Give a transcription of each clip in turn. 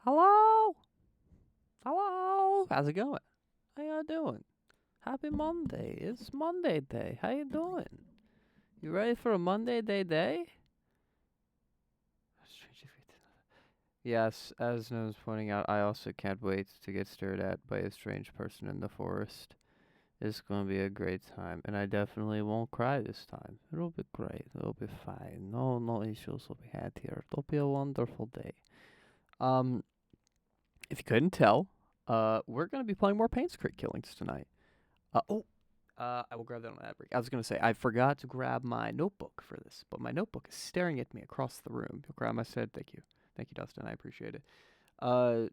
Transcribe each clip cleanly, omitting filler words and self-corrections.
Hello? Hello? How's it going? How y'all doing? Happy Monday. It's Monday day. How you doing? You ready for a Monday day? Yes, as No's pointing out, I also can't wait to get stared at by a strange person in the forest. It's gonna be a great time, and I definitely won't cry this time. It'll be great. It'll be fine. No issues will be had here. It'll be a wonderful day. Um, if you couldn't tell, we're gonna be playing more Painscreek killings tonight. I will grab that on the ad break. I was gonna say I forgot to grab my notebook for this, but my notebook is staring at me across the room. You'll grab my said thank you, Dustin. I appreciate it.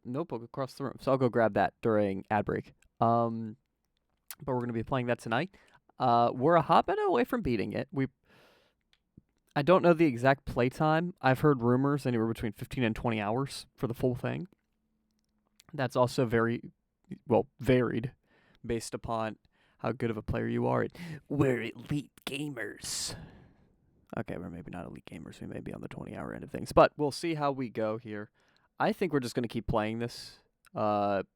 Notebook across the room, so I'll go grab that during ad break. But we're gonna be playing that tonight. We're a hot minute away from beating it. I don't know the exact playtime. I've heard rumors anywhere between 15 and 20 hours for the full thing. That's also varied based upon how good of a player you are. We're elite gamers. Okay, we're maybe not elite gamers. We may be on the 20-hour end of things, but we'll see how we go here. I think we're just going to keep playing this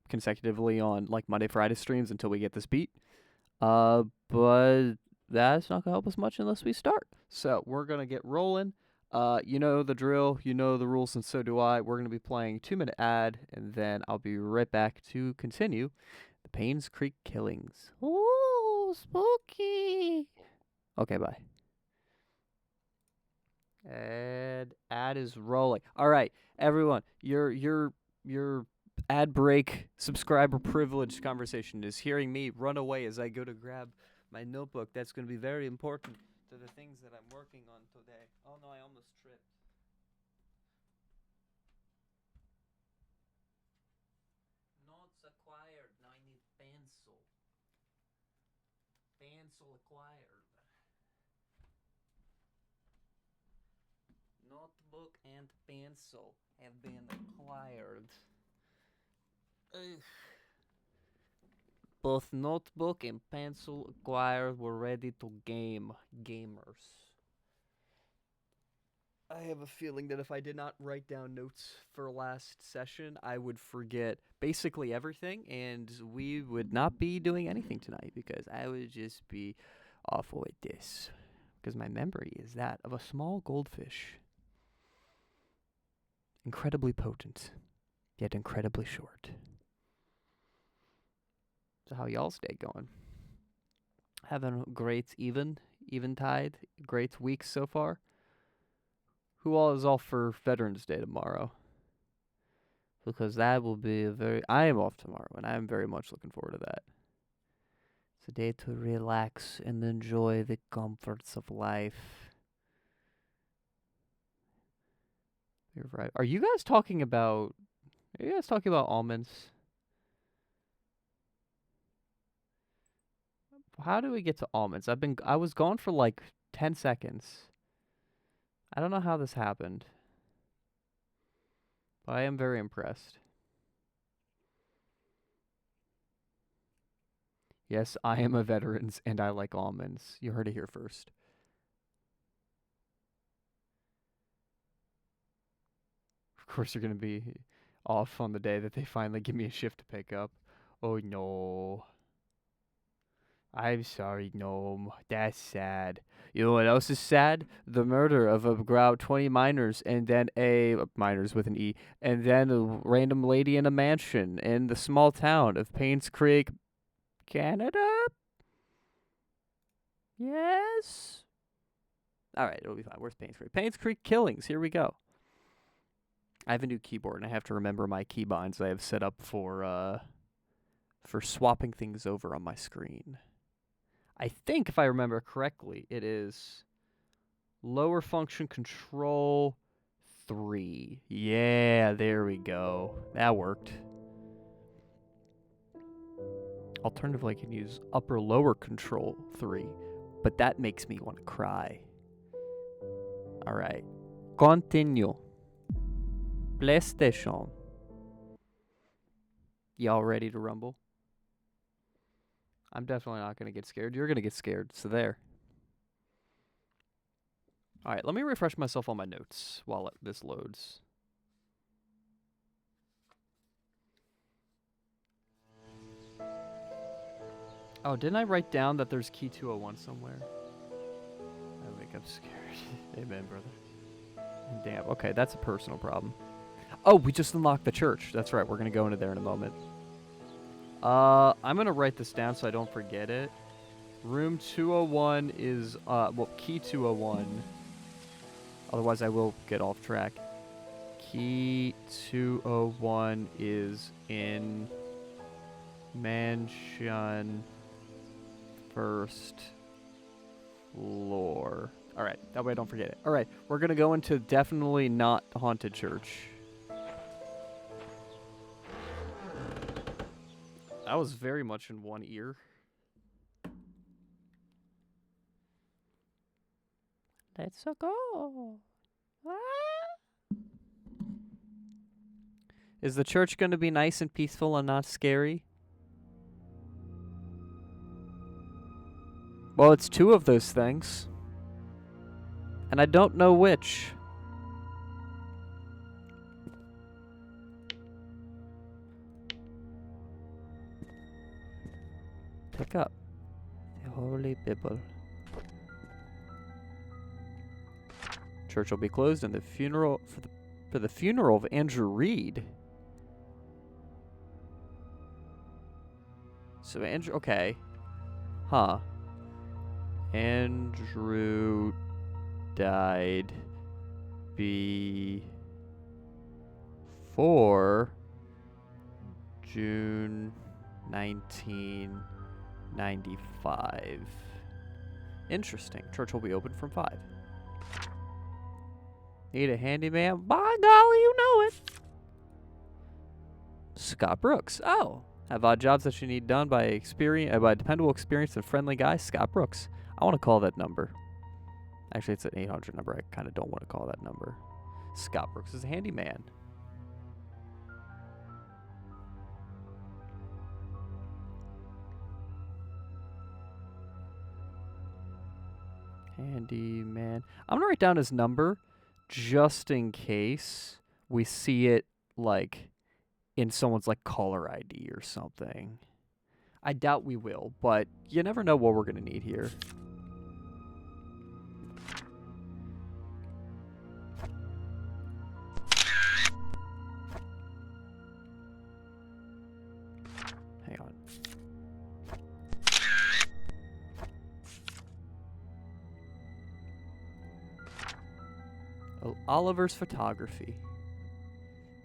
consecutively on like Monday, Friday streams until we get this beat. But that's not going to help us much unless we start. So we're going to get rolling. You know the drill, you know the rules, and so do I. We're going to be playing 2-minute ad, and then I'll be right back to continue the Painscreek killings. Ooh, spooky. Okay, bye. And ad is rolling. All right, everyone, your ad break subscriber privilege conversation is hearing me run away as I go to grab my notebook. That's going to be very important to the things that I'm working on today. Oh no, I almost tripped. Notes acquired. Now I need pencil. Pencil acquired. Notebook and pencil have been acquired. Ugh. Both notebook and pencil acquired. We're ready to game. Gamers. I have a feeling that if I did not write down notes for last session, I would forget basically everything, and we would not be doing anything tonight because I would just be awful with this. Because my memory is that of a small goldfish. Incredibly potent, yet incredibly short. So how y'all's day going? Having a great eventide, great week so far? Who all is off for Veterans Day tomorrow? Because that will be I am off tomorrow, and I am very much looking forward to that. It's a day to relax and enjoy the comforts of life. You're right. Are you guys talking about almonds? How do we get to almonds? I was gone for like 10 seconds. I don't know how this happened, but I am very impressed. Yes, I am a veterans and I like almonds. You heard it here first. Of course, you're going to be off on the day that they finally give me a shift to pick up. Oh no. I'm sorry, Gnome. That's sad. You know what else is sad? The murder of about 20 miners and then miners with an E, and then a random lady in a mansion in the small town of Painscreek, Canada? Yes? Alright, it'll be fine. Where's Painscreek? Painscreek Killings. Here we go. I have a new keyboard, and I have to remember my keybinds I have set up for swapping things over on my screen. I think, if I remember correctly, it is lower function control 3. Yeah, there we go. That worked. Alternatively, I can use upper lower control 3, but that makes me want to cry. Alright. Continue. PlayStation. Y'all ready to rumble? I'm definitely not going to get scared. You're going to get scared, so there. Alright, let me refresh myself on my notes while this loads. Oh, didn't I write down that there's key 201 somewhere? I wake up scared. Amen, brother. Damn, okay, that's a personal problem. Oh, we just unlocked the church. That's right, we're going to go into there in a moment. I'm going to write this down so I don't forget it. Room 201 is, well, key 201. Otherwise, I will get off track. Key 201 is in mansion first floor. All right, that way I don't forget it. All right, we're going to go into definitely not haunted church. That was very much in one ear. Let's go. Ah. Is the church going to be nice and peaceful and not scary? Well, it's two of those things. And I don't know which. Pick up the Holy Bible. Church will be closed and the funeral for the funeral of Andrew Reed. So Andrew, okay. Huh. Andrew died before June 1995. Interesting. Church will be open from 5. Need a handyman? By golly, you know it. Scott Brooks. Oh. Have odd jobs that you need done by dependable, experienced, and friendly guy? Scott Brooks. I want to call that number. Actually, it's an 800 number. I kind of don't want to call that number. Scott Brooks is a handyman. Handyman. I'm going to write down his number just in case we see it, like, in someone's, like, caller ID or something. I doubt we will, but you never know what we're going to need here. Hang on. Oh, Oliver's photography.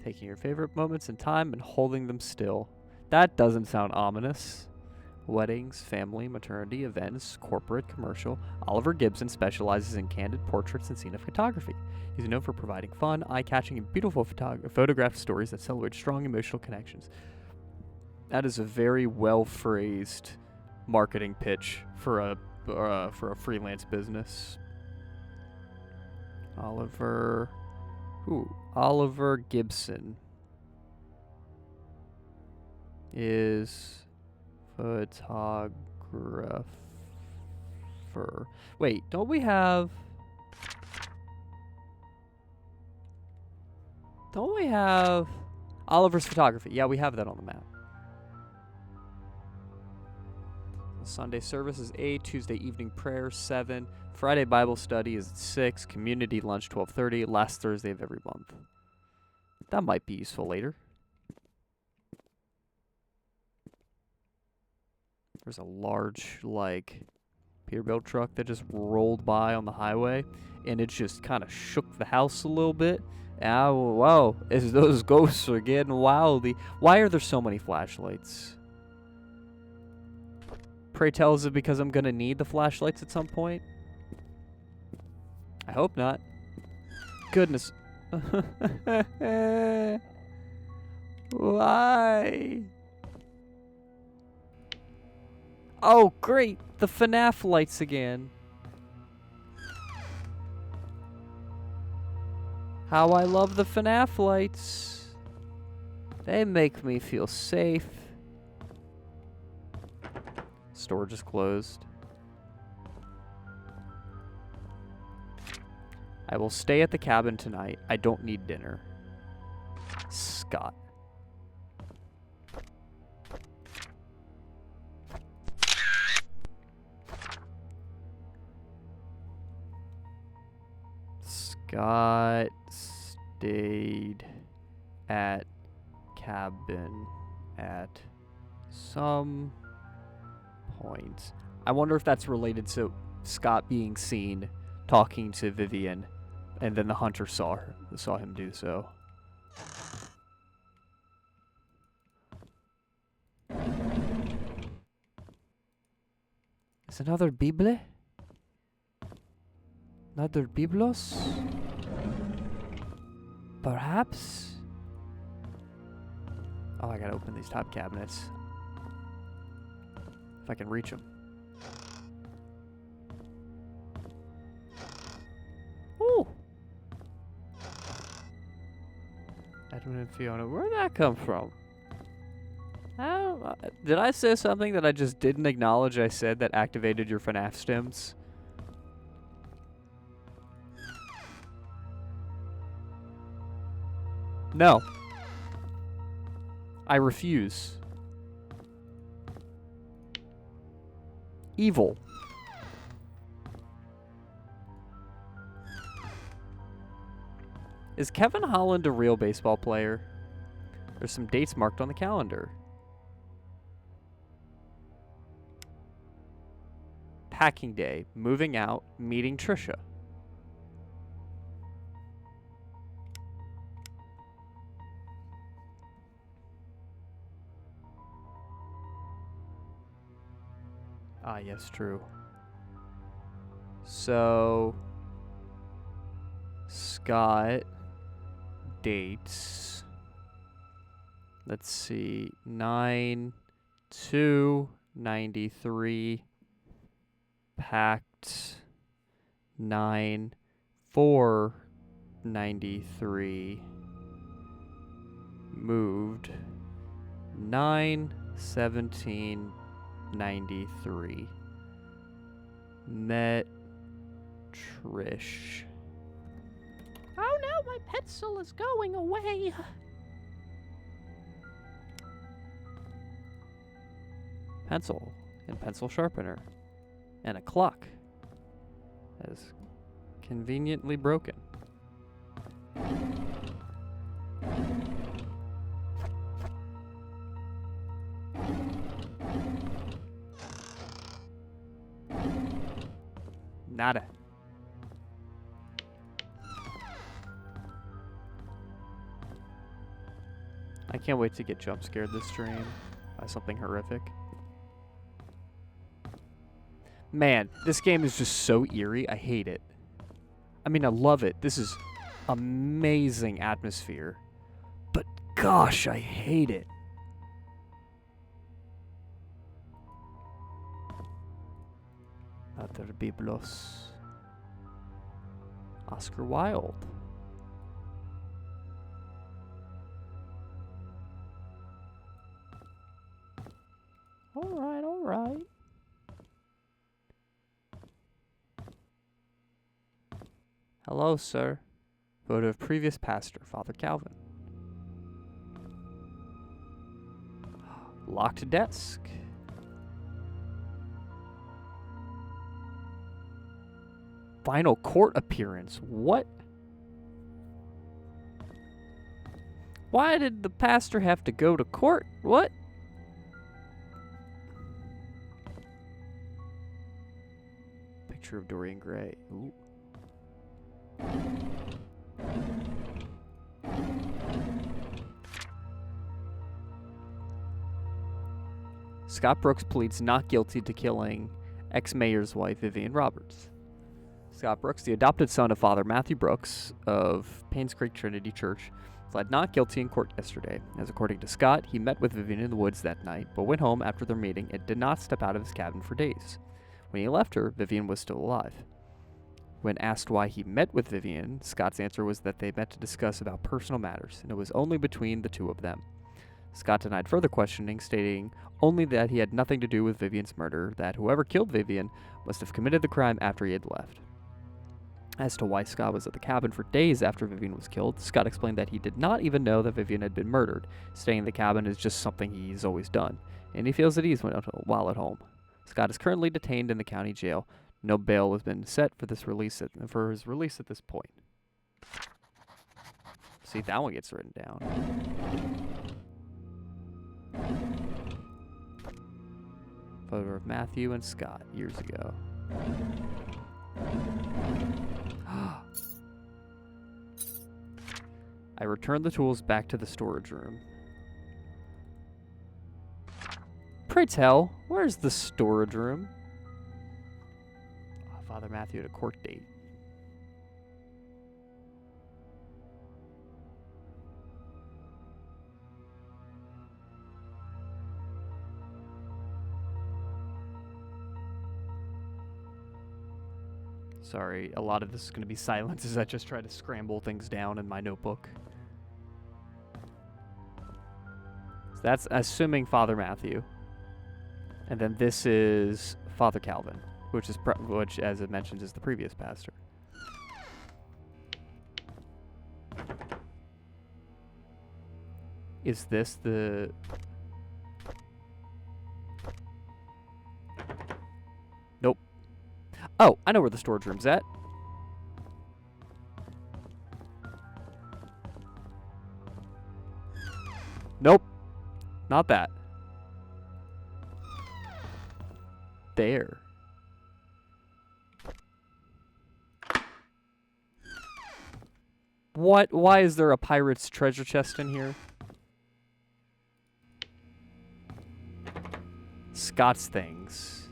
Taking your favorite moments in time and holding them still. That doesn't sound ominous. Weddings, family, maternity, events, corporate, commercial. Oliver Gibson specializes in candid portraits and scenic photography. He's known for providing fun, eye-catching, and beautiful photographed stories that celebrate strong emotional connections. That is a very well-phrased marketing pitch for a freelance business. Oliver Gibson is photographer. Wait, don't we have Oliver's photography? Yeah, we have that on the map. Sunday service is 8, Tuesday evening prayer 7, Friday Bible study is at 6, community lunch 12:30, last Thursday of every month. That might be useful later. There's a large, like, Peterbilt truck that just rolled by on the highway, and it just kind of shook the house a little bit. Wow, those ghosts are getting wildy. Why are there so many flashlights? Pray tell, is it because I'm going to need the flashlights at some point? I hope not. Goodness. Why? Oh, great. The FNAF lights again. How I love the FNAF lights. They make me feel safe. Storage is closed. I will stay at the cabin tonight. I don't need dinner. Scott. Scott stayed at cabin at some point. I wonder if that's related to Scott being seen talking to Vivian, and then the hunter saw him do so. Is another Bible? Another Biblos? Perhaps? Oh, I gotta open these top cabinets. If I can reach them. Ooh! Edwin and Fiona, where'd that come from? Did I say something that I just didn't acknowledge I said that activated your FNAF stims? No. I refuse. Evil. Is Kevin Holland a real baseball player? There's some dates marked on the calendar. Packing day, moving out, meeting Trisha. Ah, yes, true. So, Scott dates. Let's see, 9/2/93. Packed 9/4/93. Moved 9/17/93. Met Trish. Oh no, my pencil is going away. Pencil and pencil sharpener. And a clock that is conveniently broken. Nada. I can't wait to get jump scared this stream by something horrific. Man, this game is just so eerie. I hate it. I mean, I love it. This is amazing atmosphere. But gosh, I hate it. Other Biblos. Oscar Wilde. Alright, alright. Hello, sir. Photo of previous pastor, Father Calvin. Locked desk. Final court appearance. What? Why did the pastor have to go to court? What? Picture of Dorian Gray. Ooh. Scott Brooks pleads not guilty to killing ex-mayor's wife, Vivian Roberts. Scott Brooks, the adopted son of Father Matthew Brooks of Painscreek Trinity Church, pled not guilty in court yesterday. As according to Scott, he met with Vivian in the woods that night, but went home after their meeting and did not step out of his cabin for days. When he left her, Vivian was still alive. When asked why he met with Vivian, Scott's answer was that they met to discuss about personal matters, and it was only between the two of them. Scott denied further questioning, stating only that he had nothing to do with Vivian's murder, that whoever killed Vivian must have committed the crime after he had left. As to why Scott was at the cabin for days after Vivian was killed, Scott explained that he did not even know that Vivian had been murdered, stating the cabin is just something he's always done, and he feels at ease while at home. Scott is currently detained in the county jail. No bail has been set for his release at this point. see if that one gets written down. Photo of Matthew and Scott years ago. I returned the tools back to the storage room. Pray tell, where's the storage room? Oh, Father Matthew at a court date. Sorry, a lot of this is going to be silence as I just try to scramble things down in my notebook. So that's assuming Father Matthew. And then this is Father Calvin, which as it mentions, is the previous pastor. Is this the... Nope. Oh, I know where the storage room's at. Nope. Not that. There. What? Why is there a pirate's treasure chest in here? Scott's things.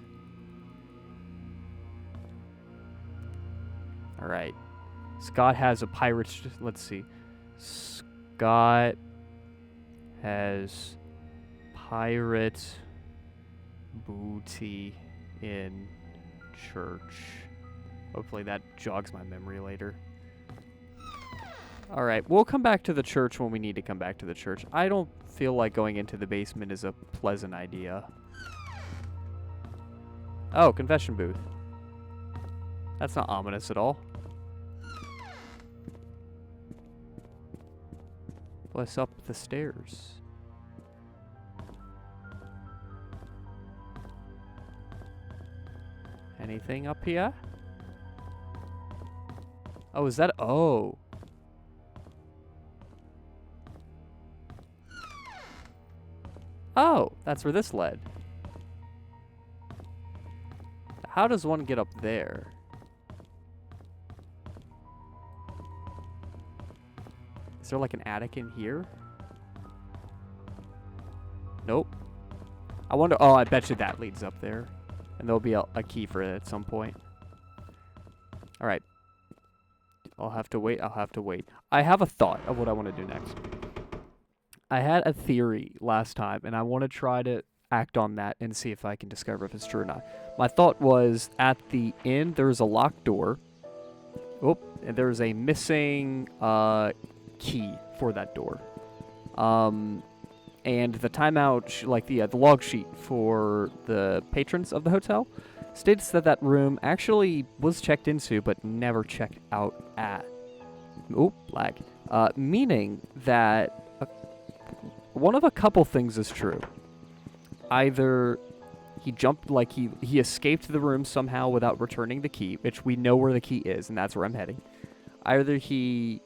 Alright. Scott has a pirate's... Let's see. Scott has pirate booty in church. Hopefully that jogs my memory later. Alright, we'll come back to the church when we need to come back to the church. I don't feel like going into the basement is a pleasant idea. Oh, confession booth. That's not ominous at all. What's up the stairs? Anything up here? Oh, is that... Oh. Oh, that's where this led. How does one get up there? Is there like an attic in here? Nope. I wonder... Oh, I bet you that leads up there. And there'll be a key for it at some point. Alright. I'll have to wait. I'll have to wait. I have a thought of what I want to do next. I had a theory last time, and I want to try to act on that and see if I can discover if it's true or not. My thought was, at the end, there's a locked door. Oh, and there's a missing key for that door. And the timeout, the log sheet for the patrons of the hotel states that that room actually was checked into but never checked out at. Oh, lag. Meaning that one of a couple things is true. Either he jumped, he escaped the room somehow without returning the key, which we know where the key is, and that's where I'm heading. Either he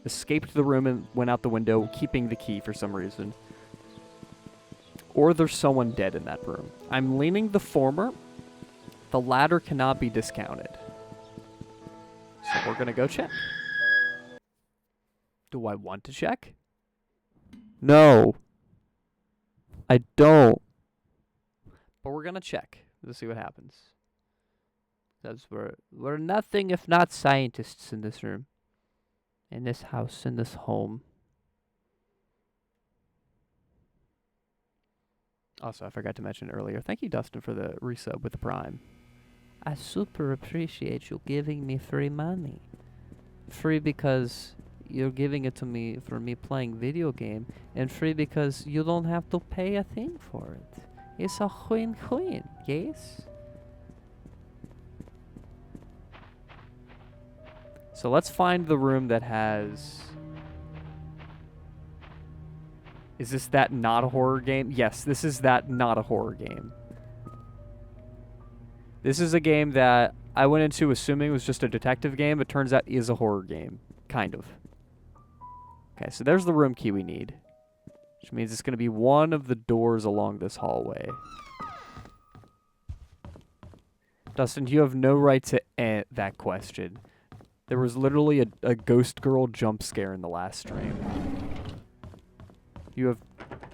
escaped the room and went out the window, keeping the key for some reason. Or there's someone dead in that room. I'm leaning the former. The latter cannot be discounted. So we're gonna go check. Do I want to check? No. I don't. But we're gonna check. Let's see what happens. Because we're nothing if not scientists in this room. In this house, in this home. Also, I forgot to mention earlier, thank you, Dustin, for the resub with the Prime. I super appreciate you giving me free money. Free because you're giving it to me for me playing video game, and free because you don't have to pay a thing for it. It's a win-win, yes? So let's find the room that has... Is this that not a horror game? Yes, this is that not a horror game. This is a game that I went into assuming was just a detective game, but turns out is a horror game. Kind of. Okay, so there's the room key we need. Which means it's going to be one of the doors along this hallway. Dustin, you have no right to answer that question. There was literally a ghost girl jump scare in the last stream. You have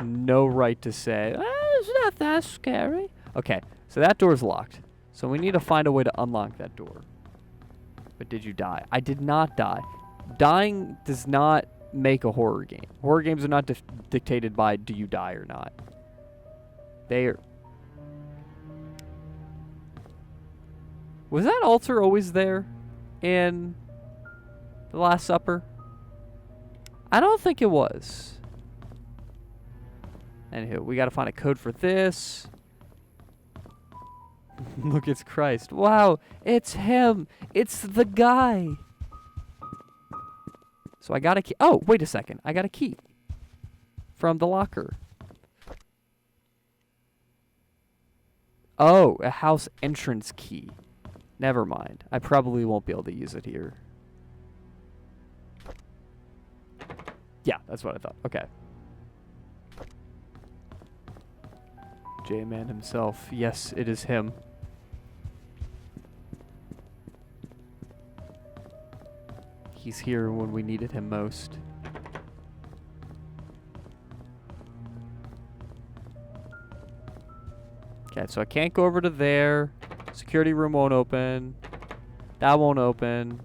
no right to say, it's not that scary. Okay, so that door's locked. So we need to find a way to unlock that door. But did you die? I did not die. Dying does not make a horror game. Horror games are not dictated by do you die or not. They are... Was that altar always there in the Last Supper? I don't think it was. Anywho, we gotta find a code for this. Look, it's Christ. Wow, it's him. It's the guy. So I got a key. Oh, wait a second. I got a key from the locker. Oh, a house entrance key. Never mind. I probably won't be able to use it here. Yeah, that's what I thought. Okay. J-Man himself. Yes, it is him. He's here when we needed him most. Okay, so I can't go over to there. Security room won't open. That won't open.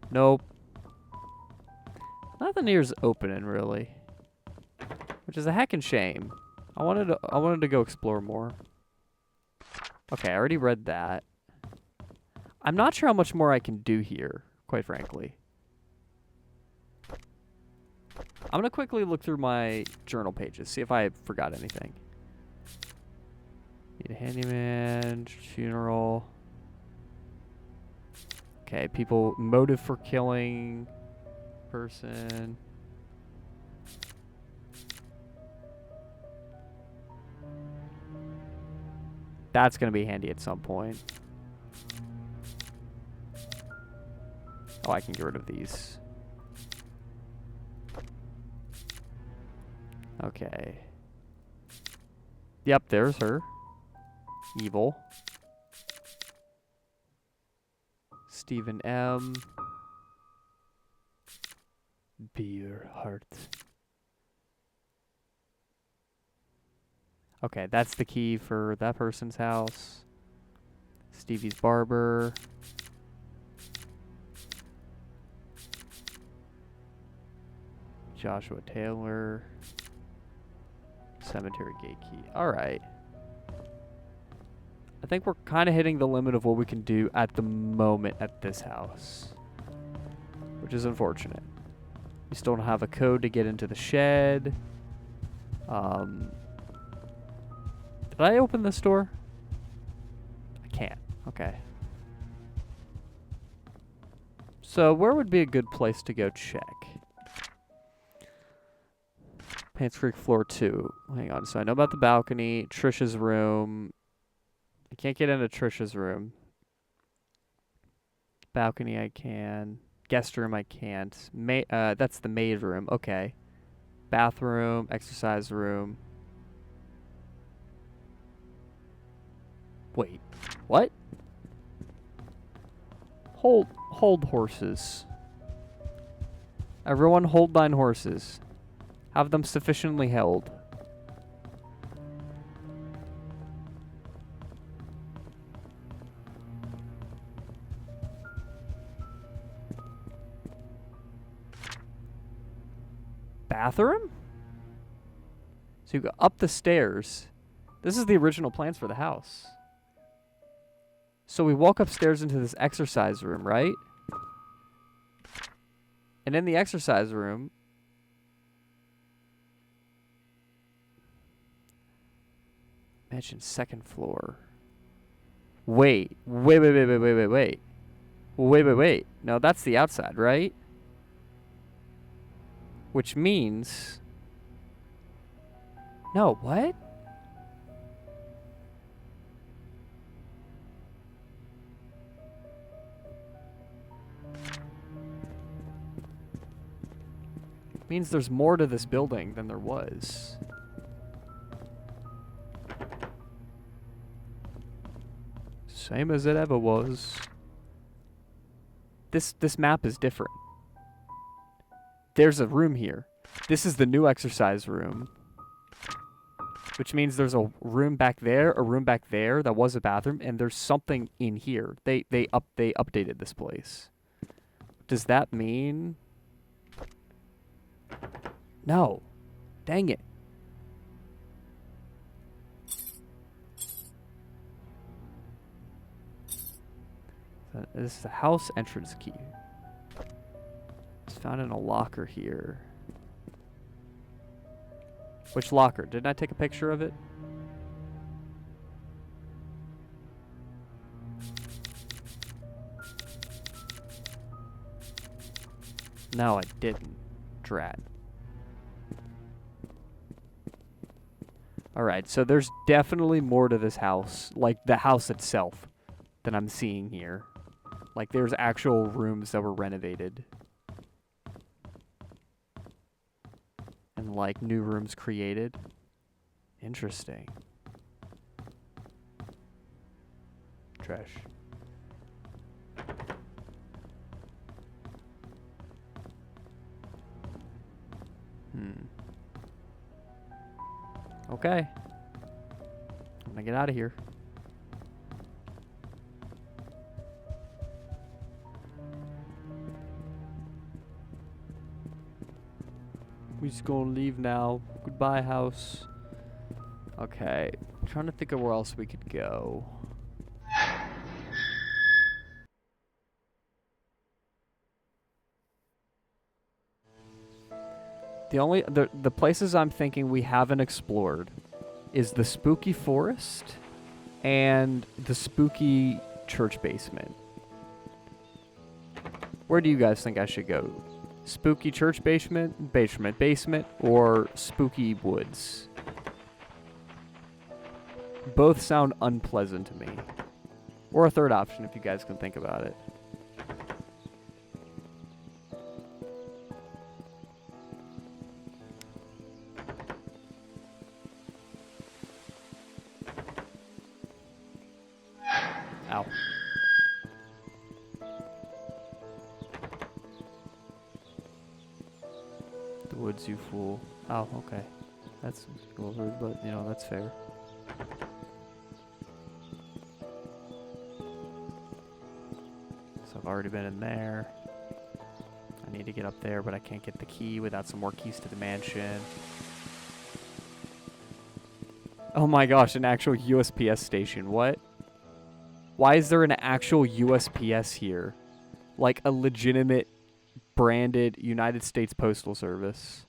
Nope. Nothing here's opening, really. Which is a heckin' shame. I wanted to go explore more. Okay, I already read that. I'm not sure how much more I can do here, quite frankly. I'm gonna quickly look through my journal pages, see if I forgot anything. Need a handyman, funeral. Okay, people, motive for killing, person. That's gonna be handy at some point. Oh, I can get rid of these. Okay. Yep, there's her. Evil. Stephen M. Beer heart. Okay, that's the key for that person's house. Stevie's barber. Joshua Taylor. Cemetery gate key. Alright. I think we're kind of hitting the limit of what we can do at the moment at this house. Which is unfortunate. We still don't have a code to get into the shed. Did I open this door? I can't. Okay. So where would be a good place to go check? Painscreek floor 2. Hang on. So I know about the balcony. Trisha's room. I can't get into Trisha's room. Balcony I can. Guest room I can't. That's the maid room. Okay. Bathroom. Exercise room. Wait. What? Hold horses. Everyone hold thine horses. Have them sufficiently held. Bathroom? So you go up the stairs. This is the original plans for the house. So we walk upstairs into this exercise room, right? And in the exercise room... Mention second floor. Wait. Wait. No, that's the outside, right? Which means... No, what? Means there's more to this building than there was. Same as it ever was. This map is different. There's a room here. This is the new exercise room. Which means there's a room back there, a room back there that was a bathroom, and there's something in here. They updated this place. Does that mean? No. Dang it. This is the house entrance key. It's found in a locker here. Which locker? Didn't I take a picture of it? No, I didn't. Drat. Alright, so there's definitely more to this house. Like, the house itself than I'm seeing here. Like, there's actual rooms that were renovated. And, like, new rooms created. Interesting. Trash. Okay. I'm gonna get out of here. We just gonna leave now. Goodbye, house. Okay. I'm trying to think of where else we could go. The places I'm thinking we haven't explored is the spooky forest and the spooky church basement. Where do you guys think I should go? Spooky church basement, or spooky woods? Both sound unpleasant to me. Or a third option if you guys can think about it. Ow. The woods, you fool. Oh, okay. That's a little rude, but, you know, that's fair. So I've already been in there. I need to get up there, but I can't get the key without some more keys to the mansion. Oh my gosh, an actual USPS station. What? Why is there an actual USPS here? Like a legitimate branded United States Postal Service.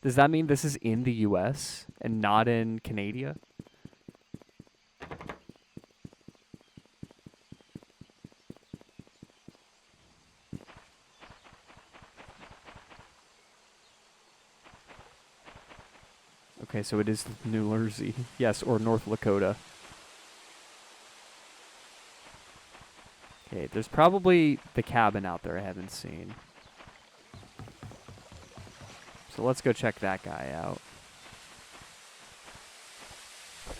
Does that mean this is in the US and not in Canada? Okay, so it is New Jersey. Yes, or North Dakota. Okay, there's probably the cabin out there I haven't seen. So let's go check that guy out.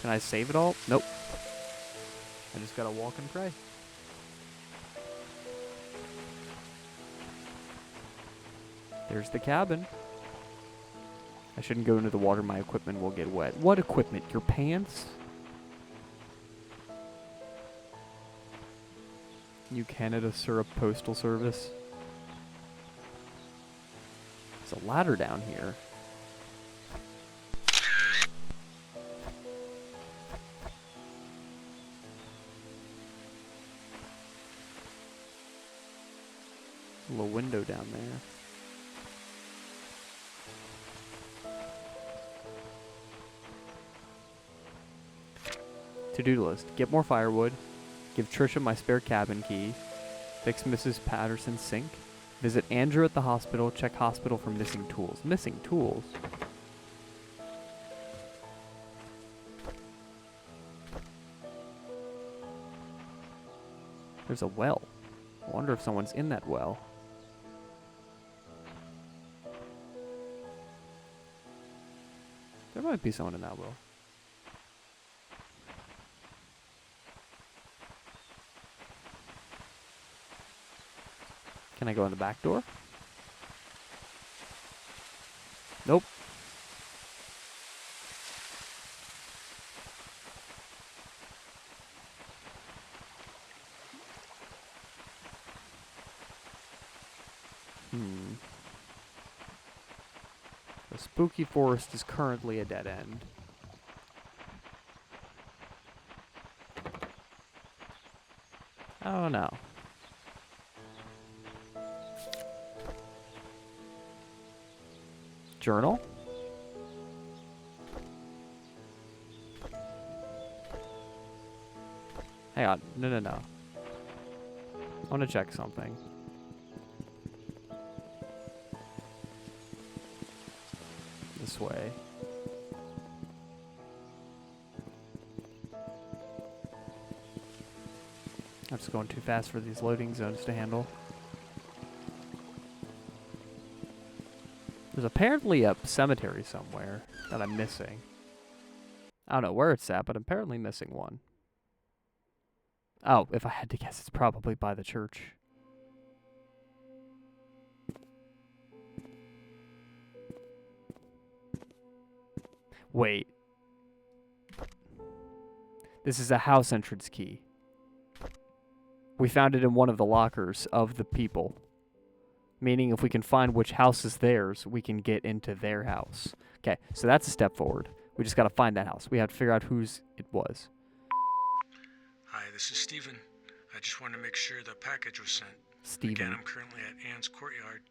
Can I save it all? Nope. I just gotta walk and pray. There's the cabin. I shouldn't go into the water. My equipment will get wet. What equipment? Your pants? New Canada Syrup Postal Service. There's a ladder down here. A little window down there. To-do list. Get more firewood. Give Trisha my spare cabin key. Fix Mrs. Patterson's sink. Visit Andrew at the hospital. Check hospital for missing tools. Missing tools? There's a well. I wonder if someone's in that well. There might be someone in that will. Can I go in the back door? Nope. The spooky forest is currently a dead end. I don't know. Journal? Hang on. No. I want to check something. This way. I'm just going too fast for these loading zones to handle. There's apparently a cemetery somewhere that I'm missing. I don't know where it's at, but I'm apparently missing one. Oh, if I had to guess, it's probably by the church. Wait. This is a house entrance key. We found it in one of the lockers of the people. Meaning if we can find which house is theirs, we can get into their house. Okay, so that's a step forward. We just got to find that house. We have to figure out whose it was. Hi, this is Steven. I just wanted to make sure the package was sent. Steven. Again, I'm currently at Anne's courtyard.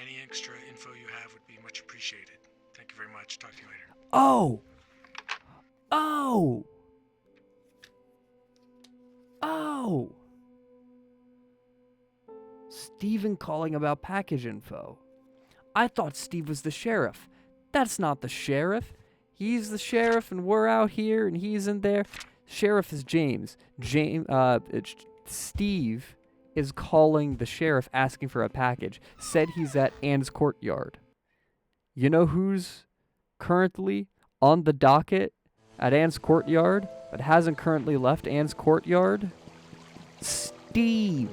Any extra info you have would be much appreciated. Thank you very much. Talk to you later. Oh! Oh! Oh! Steven calling about package info. I thought Steve was the sheriff. That's not the sheriff. He's the sheriff and we're out here and he's in there. Sheriff is James. Steve is calling the sheriff asking for a package. Said he's at Anne's courtyard. You know who's currently on the docket at Anne's courtyard but hasn't currently left Anne's courtyard? Steve.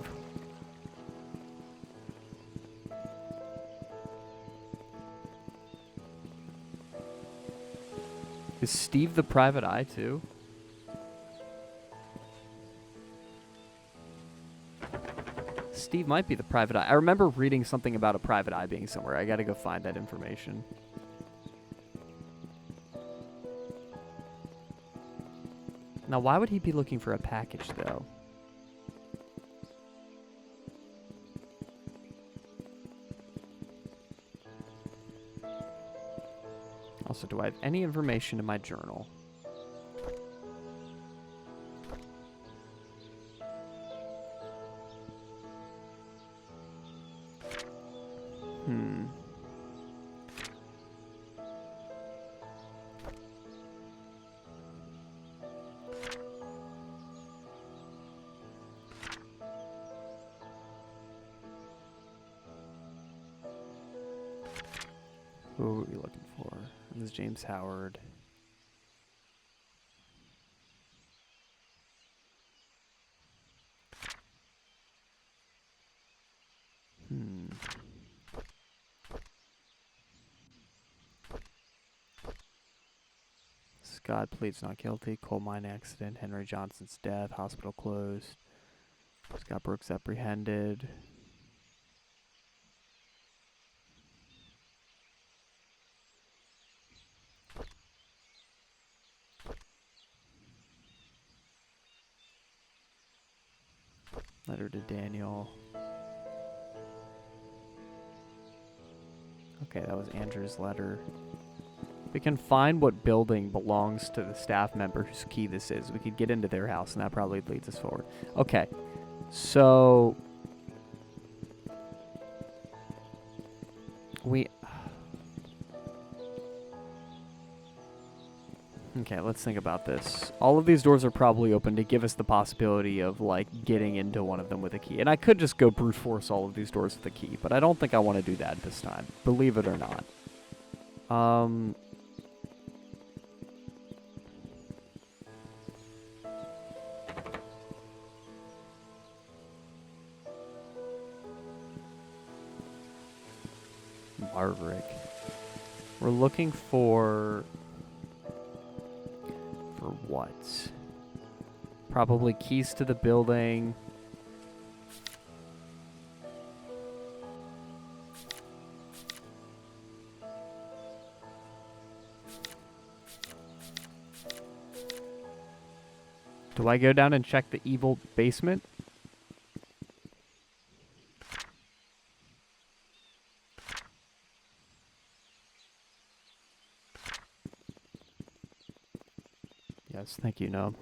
Is Steve the private eye too? Steve might be the private eye. I remember reading something about a private eye being somewhere. I gotta go find that information. Now, why would he be looking for a package, though? Also, do I have any information in my journal? Who are we looking for? This is James Howard. Scott pleads not guilty. Coal mine accident. Henry Johnson's death. Hospital closed. Scott Brooks apprehended. Letter to Daniel. Okay, that was Andrew's letter. We can find what building belongs to the staff member whose key this is. We could get into their house, and that probably leads us forward. Okay, so Okay, let's think about this. All of these doors are probably open to give us the possibility of, like, getting into one of them with a key. And I could just go brute force all of these doors with a key, but I don't think I want to do that this time, believe it or not. Marverick. We're looking for what? Probably keys to the building. Do I go down and check the evil basement? Yes, thank you, no.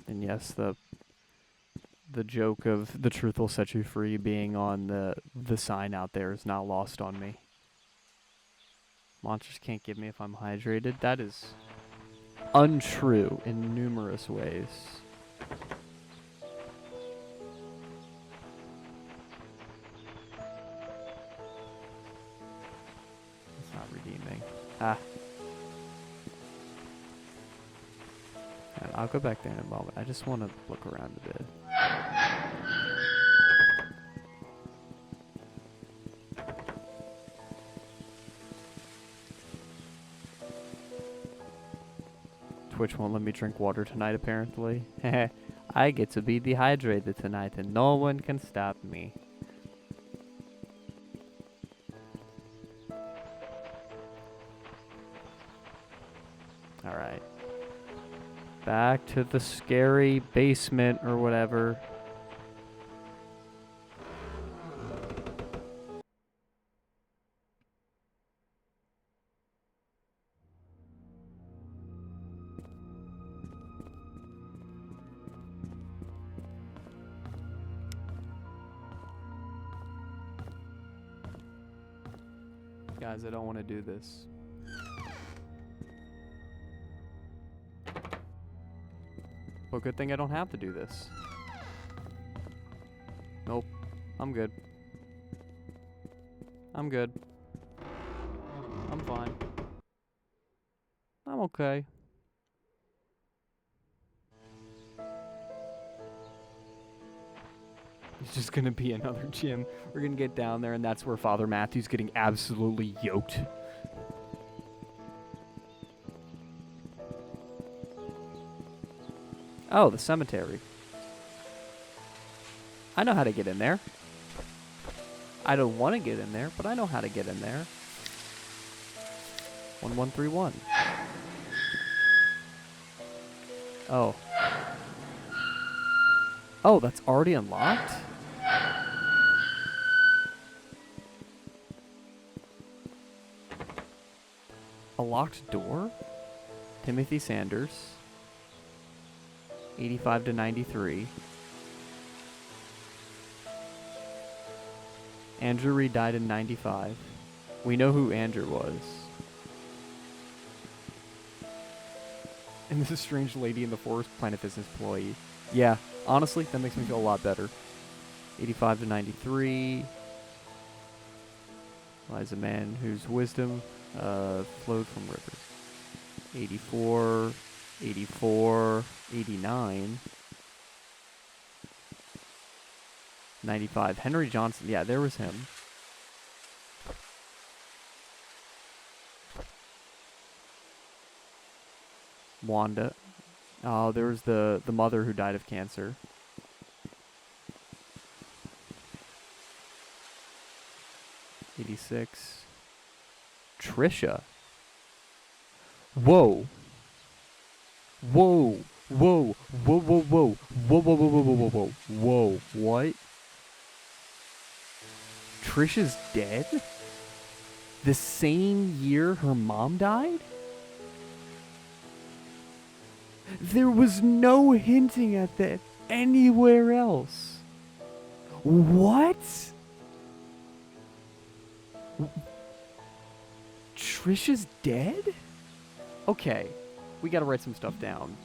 And yes, the joke of the truth will set you free being on the sign out there is not lost on me. Monsters can't get me if I'm hydrated. That is untrue in numerous ways. It's not redeeming. Ah. Alright, I'll go back there in a moment. I just want to look around a bit. Twitch won't let me drink water tonight, apparently. I get to be dehydrated tonight, and no one can stop me. Alright. Back to the scary basement or whatever. Guys, I don't want to do this. Well, good thing I don't have to do this. Nope. I'm good. I'm good. I'm fine. I'm okay. It's just gonna be another gym. We're gonna get down there, and that's where Father Matthew's getting absolutely yoked. Oh, the cemetery. I know how to get in there. I don't want to get in there, but I know how to get in there. 1131. Oh. Oh, that's already unlocked? A locked door? Timothy Sanders. 85 to 93. Andrew Reed died in 95. We know who Andrew was. And this is strange lady in the forest planet business employee. Yeah, honestly, that makes me feel a lot better. 85 to 93. Lies a man whose wisdom flowed from rivers. 84, 84, 89. 95. Henry Johnson. Yeah, there was him. Wanda. Oh, there was the mother who died of cancer. '86. Trisha. Whoa. Whoa. Whoa. Whoa, whoa, whoa. Whoa, whoa, whoa, whoa, whoa, whoa, whoa. Whoa. What? Trisha's dead? The same year her mom died? There was no hinting at that anywhere else. What? Trisha's dead? Okay, we gotta write some stuff down.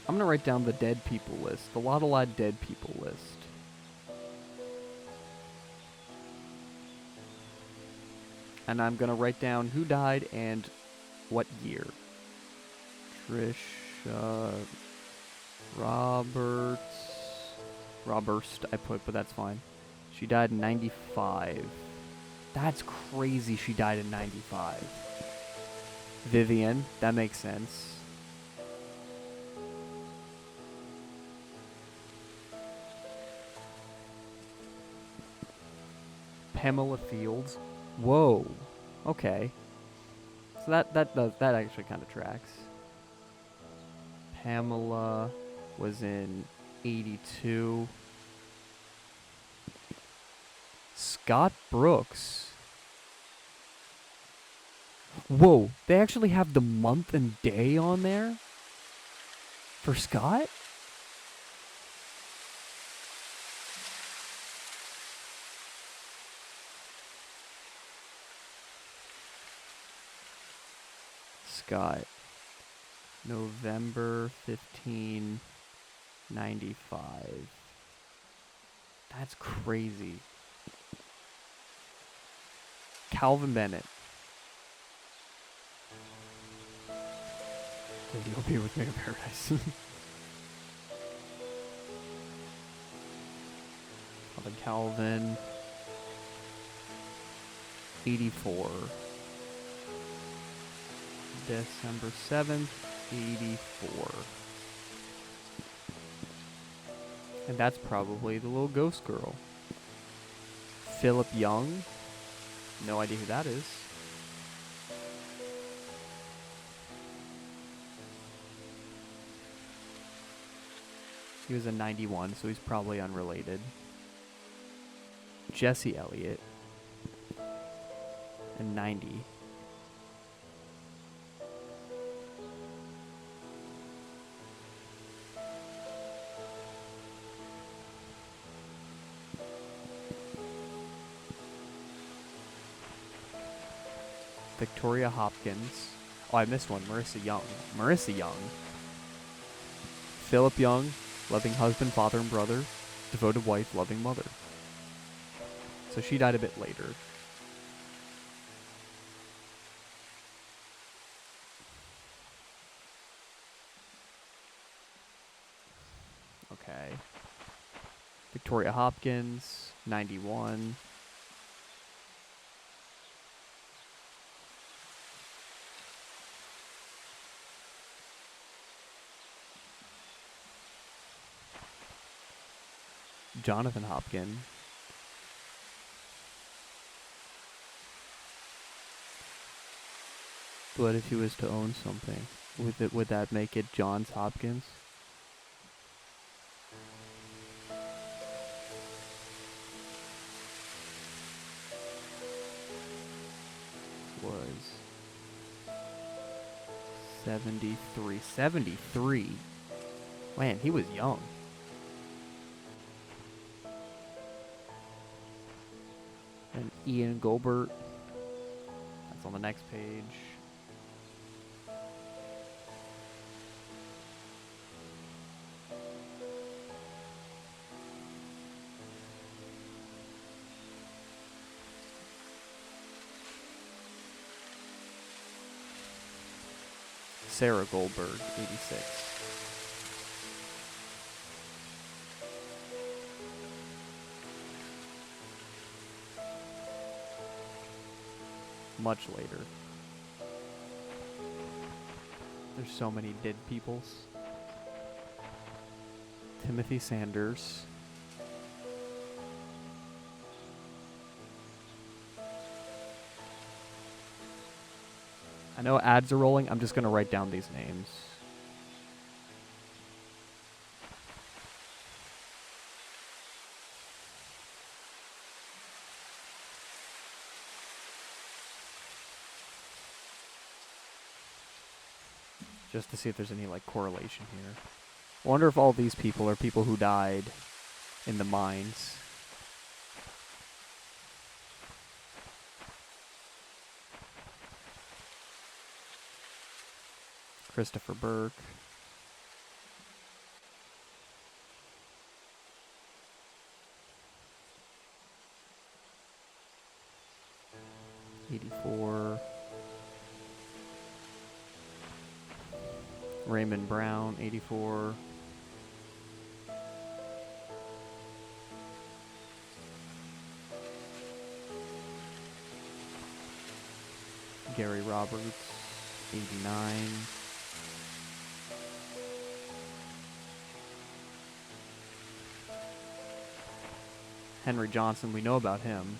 I'm gonna write down the dead people list, the Lot dead people list. And I'm going to write down who died and what year. Trisha Roberts, I put, but that's fine. She died in 95. That's crazy she died in 95. Vivian, that makes sense. Pamela Fields. Whoa. Okay. So that actually kind of tracks. Pamela was in 82. Scott Brooks. Whoa, they actually have the month and day on there? For Scott? Scott. November 15, 95. That's crazy. Calvin Bennett. Did you be with Mega Paradise? Calvin. 84. December 7th, 84. And that's probably the little ghost girl. Philip Young. No idea who that is. He was in 91, so he's probably unrelated. Jesse Elliott. In 90. Victoria Hopkins. Oh, I missed one. Marissa Young. Marissa Young. Philip Young, loving husband, father, and brother. Devoted wife, loving mother. So she died a bit later. Okay. Victoria Hopkins, 91. Jonathan Hopkins. But if he was to own something, would that make it Johns Hopkins? Was 73. 73? Man, he was young. And Ian Goldberg. That's on the next page. Sarah Goldberg, 86. Much later. There's so many dead peoples. Timothy Sanders. I know ads are rolling. I'm just going to write down these names. Just to see if there's any like correlation here. I wonder if all these people are people who died in the mines. Christopher Burke. 84. Raymond Brown, 84. Gary Roberts, 89. Henry Johnson, we know about him.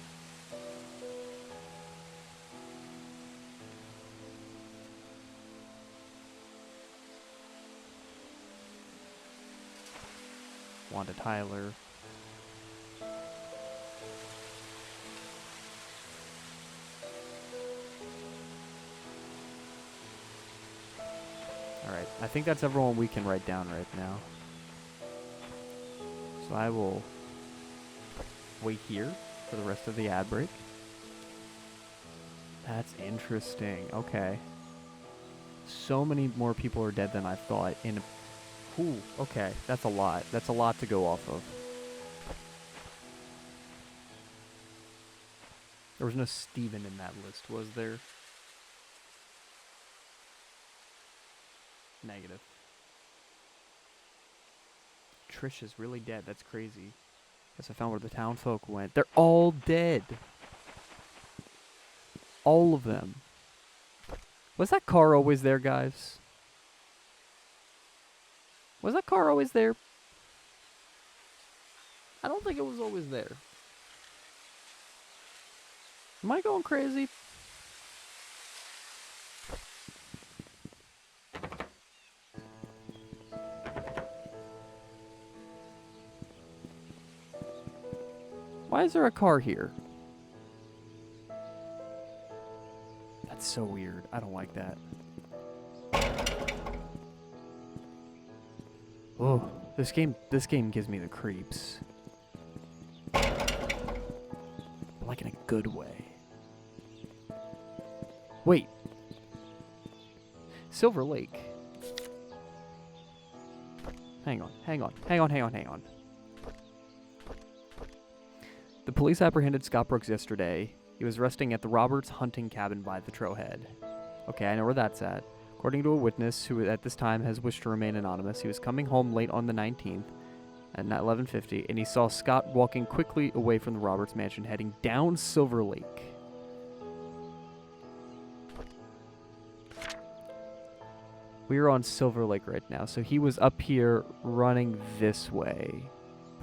Wanda Tyler. Alright, I think that's everyone we can write down right now. So I will wait here for the rest of the ad break. That's interesting. Okay. So many more people are dead than I thought in ooh, okay. That's a lot. That's a lot to go off of. There was no Steven in that list, was there? Negative. Trish is really dead. That's crazy. Guess I found where the town folk went. They're all dead. All of them. Was that car always there, guys? Was that car always there? I don't think it was always there. Am I going crazy? Why is there a car here? That's so weird. I don't like that. Oh, this game gives me the creeps. But like in a good way. Wait. Silver Lake. Hang on. The police apprehended Scott Brooks yesterday. He was resting at the Roberts hunting cabin by the trailhead. Okay, I know where that's at. According to a witness who at this time has wished to remain anonymous, he was coming home late on the 19th at 11:50, and he saw Scott walking quickly away from the Roberts mansion, heading down Silver Lake. We're on Silver Lake right now, so he was up here running this way.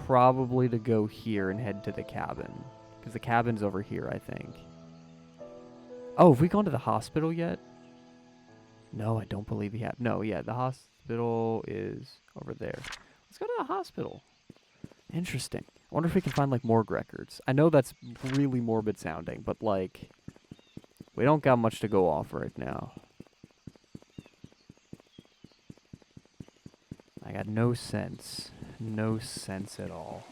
Probably to go here and head to the cabin. Because the cabin's over here, I think. Oh, have we gone to the hospital yet? No, I don't believe we have. No, yeah, the hospital is over there. Let's go to the hospital. Interesting. I wonder if we can find, like, morgue records. I know that's really morbid sounding, but, like, we don't got much to go off right now. I got no sense. No sense at all.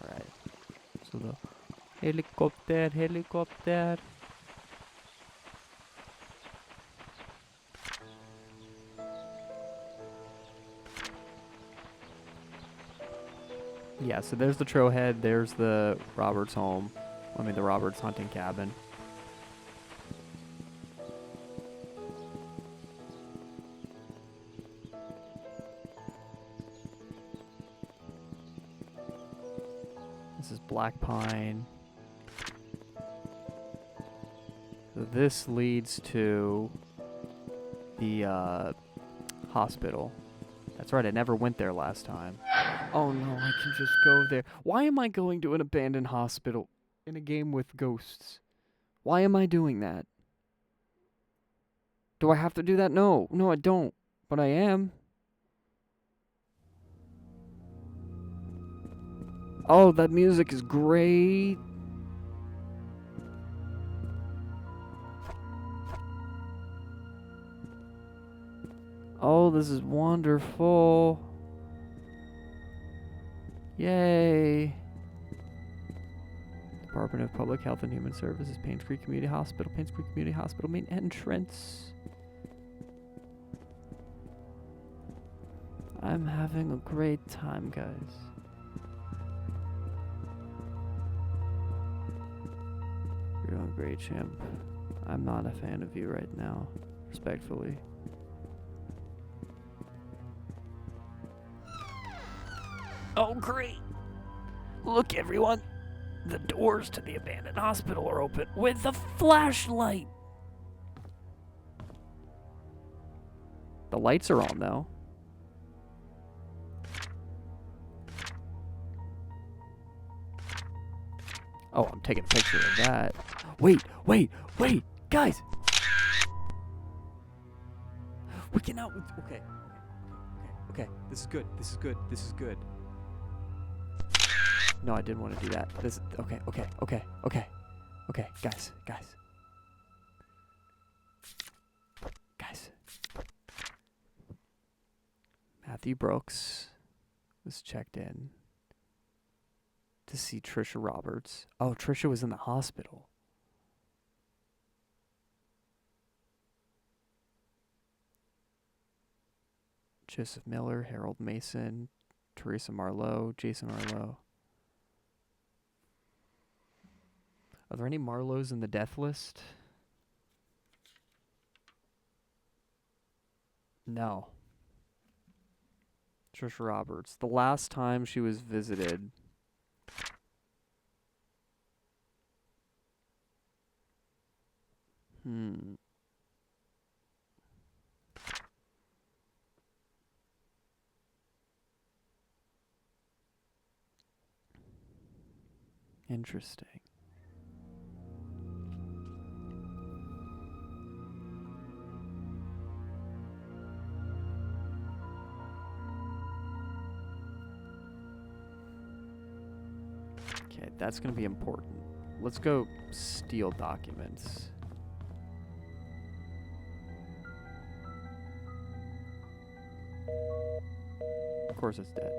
Alright. So the helicopter. Yeah, so there's the trailhead, there's the Roberts home. I mean, the Roberts hunting cabin. This is Black Pine. So this leads to the hospital. That's right, I never went there last time. Oh no, I can just go there. Why am I going to an abandoned hospital in a game with ghosts? Why am I doing that? Do I have to do that? No, I don't. But I am. Oh, that music is great. Oh, this is wonderful. Yay. Department of Public Health and Human Services, Painscreek Community Hospital, main entrance. I'm having a great time, guys. You're doing great, champ. I'm not a fan of you right now, respectfully. Oh, great. Look, everyone. The doors to the abandoned hospital are open with a flashlight. The lights are on, though. Oh, I'm taking a picture of that. Wait, guys! We cannot. Okay. This is good. No, I didn't want to do that. Okay, guys. Matthew Brooks was checked in to see Trisha Roberts. Oh, Trisha was in the hospital. Joseph Miller, Harold Mason, Teresa Marlowe, Jason Marlowe. Are there any Marlows in the death list? No. Trisha Roberts. The last time she was visited. Interesting. Okay, that's going to be important. Let's go steal documents. Of course it's dead.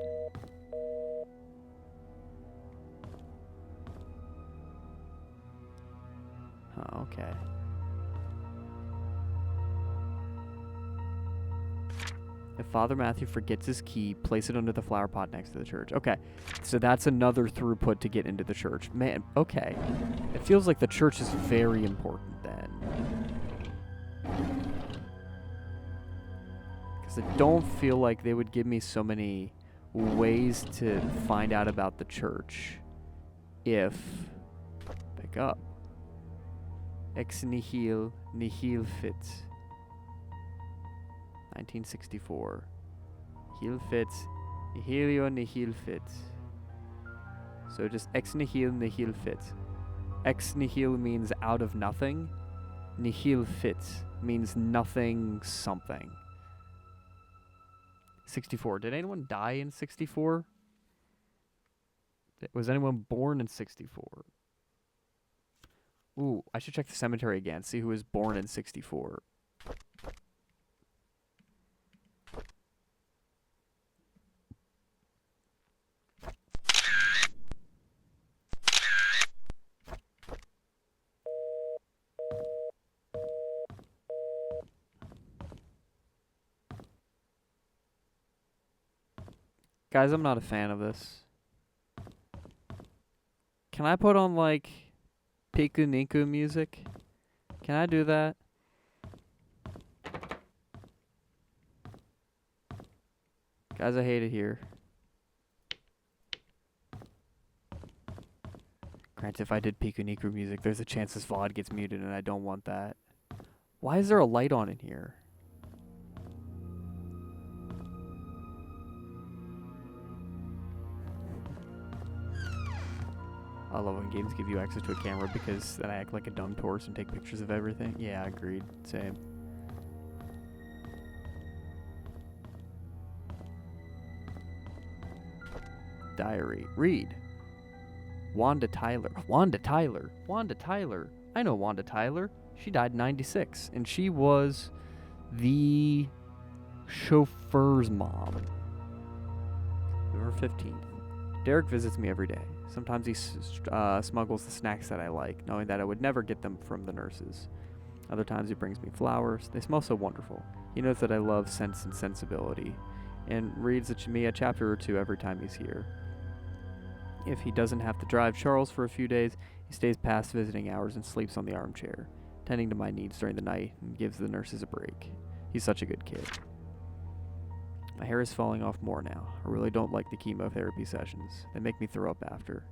Oh, okay. If Father Matthew forgets his key, place it under the flower pot next to the church. Okay, so that's another throughput to get into the church. Man, okay. It feels like the church is very important then. Because I don't feel like they would give me so many ways to find out about the church if... Pick up. Ex nihil nihil fit. 1964. Nihil fit. Nihilio nihil fit. So just ex nihil nihil fit. Ex nihil means out of nothing. Nihil fit means nothing something. 64. Did anyone die in 64? Was anyone born in 64? Ooh, I should check the cemetery again, see who was born in 64. Guys, I'm not a fan of this. Can I put on, like, Piku Niku music? Can I do that? Guys, I hate it here. Granted, if I did Piku Niku music, there's a chance this VOD gets muted, and I don't want that. Why is there a light on in here? I love when games give you access to a camera because then I act like a dumb tourist and take pictures of everything. Yeah, agreed. Same. Diary. Read. Wanda Tyler. Wanda Tyler. Wanda Tyler. I know Wanda Tyler. She died in 96. And she was the chauffeur's mom. November 15th. Derek visits me every day. Sometimes he smuggles the snacks that I like, knowing that I would never get them from the nurses. Other times he brings me flowers. They smell so wonderful. He knows that I love Sense and Sensibility, and reads me a chapter or two every time he's here. If he doesn't have to drive Charles for a few days, he stays past visiting hours and sleeps on the armchair, tending to my needs during the night and gives the nurses a break. He's such a good kid. My hair is falling off more now. I really don't like the chemotherapy sessions. They make me throw up after.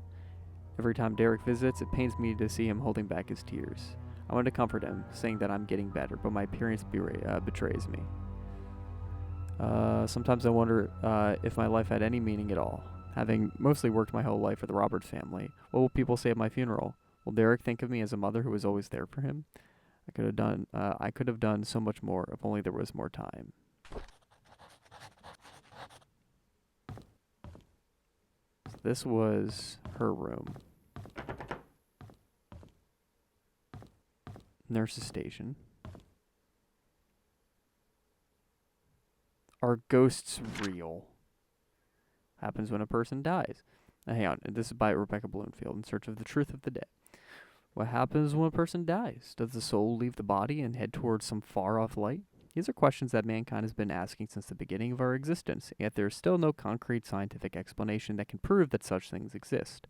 Every time Derek visits, it pains me to see him holding back his tears. I want to comfort him, saying that I'm getting better, but my appearance betrays me. Sometimes I wonder if my life had any meaning at all. Having mostly worked my whole life for the Roberts family, what will people say at my funeral? Will Derek think of me as a mother who was always there for him? I could have done so much more if only there was more time. So this was her room. Nurse's station. Are ghosts real? Happens when a person dies. Now, hang on. This is by Rebecca Bloomfield, In Search of the Truth of the Dead. What happens when a person dies? Does the soul leave the body and head towards some far-off light? These are questions that mankind has been asking since the beginning of our existence, yet there is still no concrete scientific explanation that can prove that such things exist.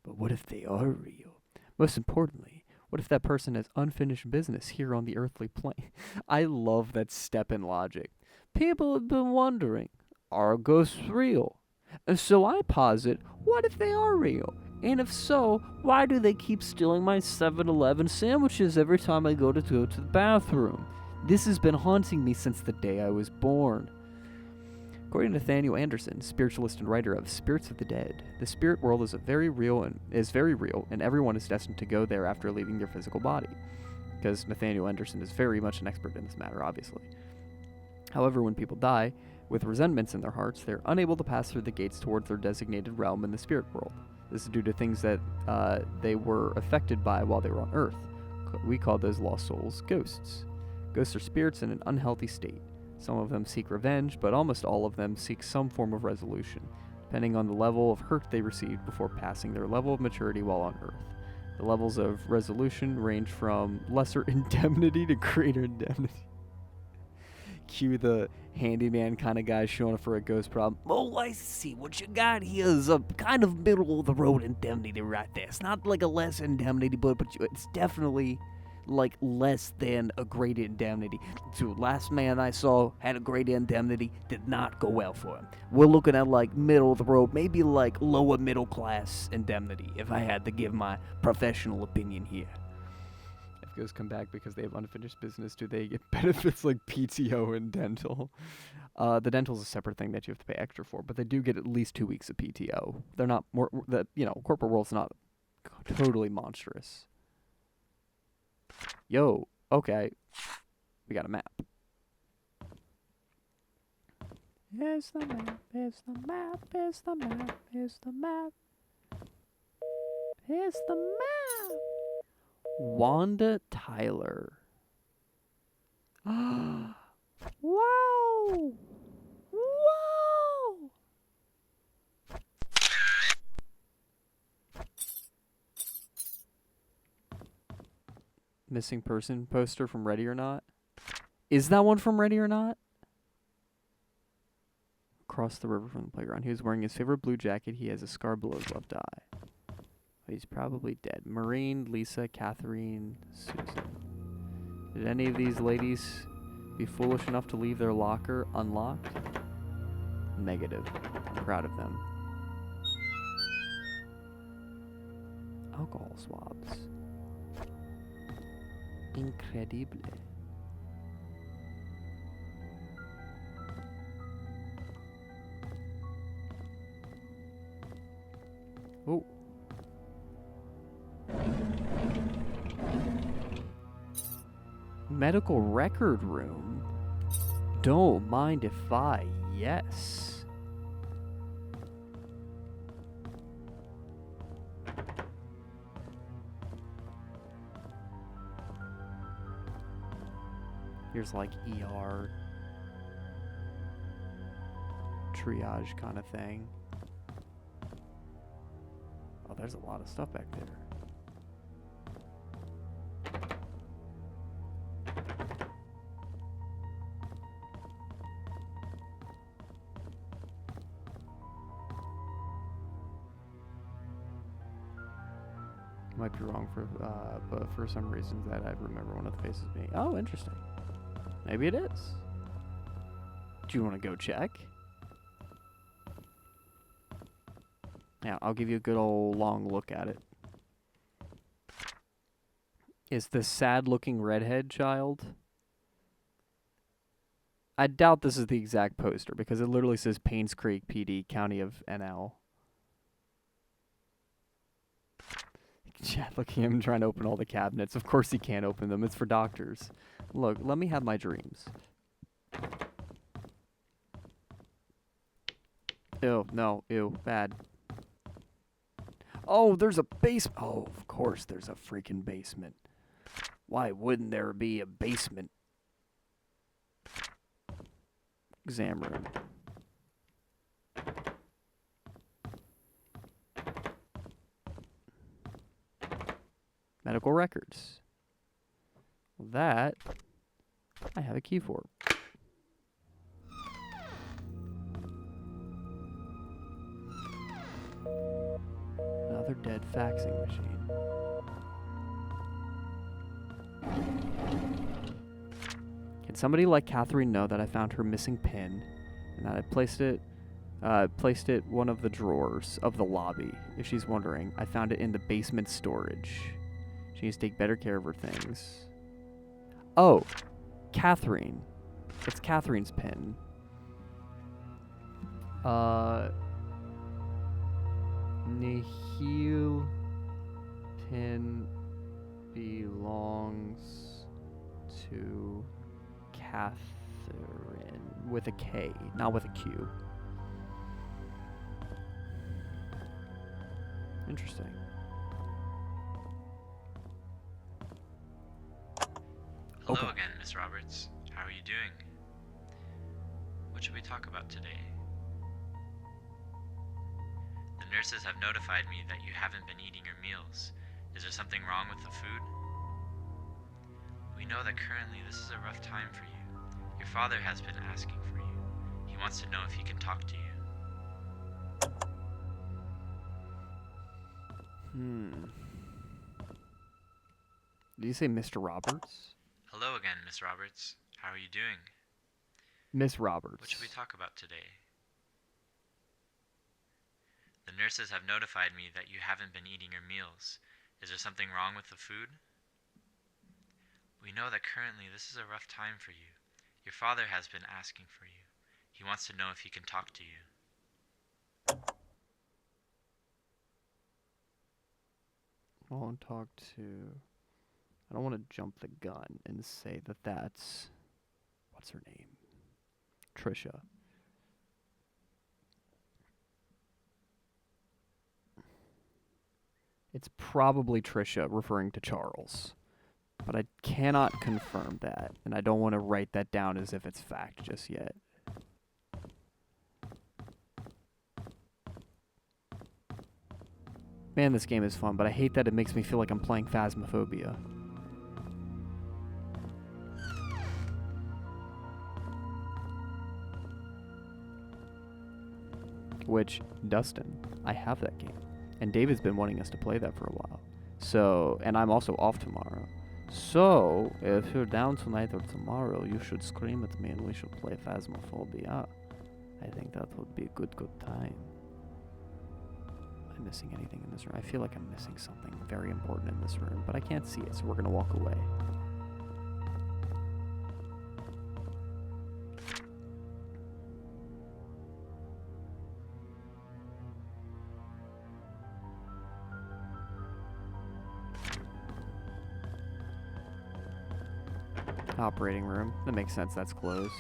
But what if they are real? Most importantly, what if that person has unfinished business here on the earthly plane? I love that step in logic. People have been wondering, are ghosts real? And so I posit, what if they are real? And if so, why do they keep stealing my 7-Eleven sandwiches every time I go to the bathroom? This has been haunting me since the day I was born. According to Nathaniel Anderson, spiritualist and writer of Spirits of the Dead, the spirit world is very real, and everyone is destined to go there after leaving their physical body. Because Nathaniel Anderson is very much an expert in this matter, obviously. However, when people die, with resentments in their hearts, they're unable to pass through the gates towards their designated realm in the spirit world. This is due to things that they were affected by while they were on Earth. We call those lost souls ghosts. Ghosts are spirits in an unhealthy state. Some of them seek revenge, but almost all of them seek some form of resolution, depending on the level of hurt they received before passing their level of maturity while on Earth. The levels of resolution range from lesser indemnity to greater indemnity. Cue the handyman kind of guy showing up for a ghost problem. Oh, I see. What you got here is a kind of middle-of-the-road indemnity right there. It's not like a less indemnity, but it's definitely like less than a great indemnity. So last man I saw had a great indemnity, did not go well for him. We're looking at like middle-of-the-road, maybe like lower middle-class indemnity, if I had to give my professional opinion here. If ghosts come back because they have unfinished business, do they get benefits like PTO and dental? The dental is a separate thing that you have to pay extra for, but they do get at least 2 weeks of PTO. They're not more, corporate world's not totally monstrous. Yo, okay. We got a map. Here's the map, here's the map, here's the map, here's the map. Here's the map. Wanda Tyler. Wow! Wow! Missing person poster from Ready or Not. Is that one from Ready or Not? Across the river from the playground. He was wearing his favorite blue jacket. He has a scar below his left eye. He's probably dead. Maureen, Lisa, Catherine, Susan. Did any of these ladies be foolish enough to leave their locker unlocked? Negative. I'm proud of them. Alcohol swabs. Incredible. Oh. Medical record room? Don't mind if I, yes. Here's like ER triage kind of thing. Oh, there's a lot of stuff back there. might be wrong but for some reason that I remember one of the faces being. Oh, interesting. Maybe it is. Do you want to go check? Yeah, I'll give you a good old long look at it. Is the sad-looking redhead child? I doubt this is the exact poster because it literally says Painscreek PD, County of NL. Yeah, look at him trying to open all the cabinets. Of course he can't open them. It's for doctors. Look, let me have my dreams. Ew, no, ew, bad. Oh, there's a basement. Oh, of course there's a freaking basement. Why wouldn't there be a basement? Exam room. Medical records. Well, that I have a key for. Another dead faxing machine. Can somebody let Catherine know that I found her missing pin and that I placed it one of the drawers of the lobby? If she's wondering, I found it in the basement storage. She needs to take better care of her things. Oh, Catherine. It's Catherine's pin. Nihil pin belongs to Catherine with a K, not with a Q. Interesting. Hello Okay. again, Miss Roberts. How are you doing? What should we talk about today? The nurses have notified me that you haven't been eating your meals. Is there something wrong with the food? We know that currently this is a rough time for you. Your father has been asking for you. He wants to know if he can talk to you. Did you say Mr. Roberts? Hello again, Miss Roberts. How are you doing? Miss Roberts. What should we talk about today? The nurses have notified me that you haven't been eating your meals. Is there something wrong with the food? We know that currently this is a rough time for you. Your father has been asking for you. He wants to know if he can talk to you. I want to talk to... I don't want to jump the gun and say that that's... What's her name? Trisha. It's probably Trisha referring to Charles. But I cannot confirm that, and I don't want to write that down as if it's fact just yet. Man, this game is fun, but I hate that it makes me feel like I'm playing Phasmophobia. Which, Dustin, I have that game. And David's been wanting us to play that for a while. So, and I'm also off tomorrow. So, if you're down tonight or tomorrow, you should scream at me and we should play Phasmophobia. I think that would be a good time. Am I missing anything in this room? I feel like I'm missing something very important in this room, but I can't see it, so we're gonna walk away. Operating room. That makes sense, that's closed.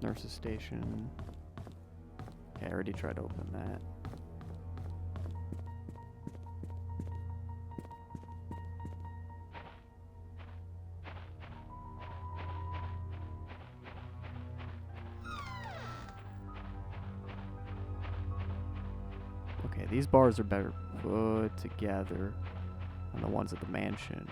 Nurse's station. Okay, I already tried to open that. Okay, these bars are better put together than the ones at the mansion.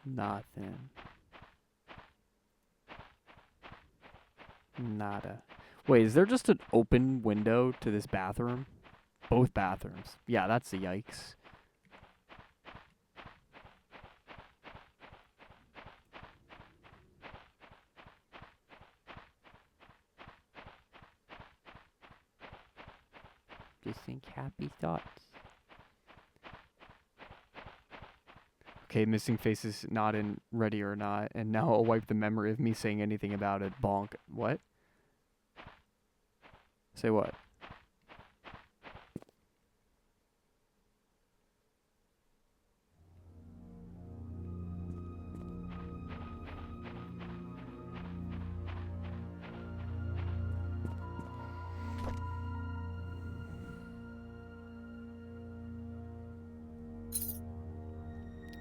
Nothing. Nada. Wait, is there just an open window to this bathroom? Both bathrooms. Yeah, that's a yikes. Just think happy thoughts. Okay, missing faces not in Ready or Not, and now I'll wipe the memory of me saying anything about it. Bonk. What? Say what?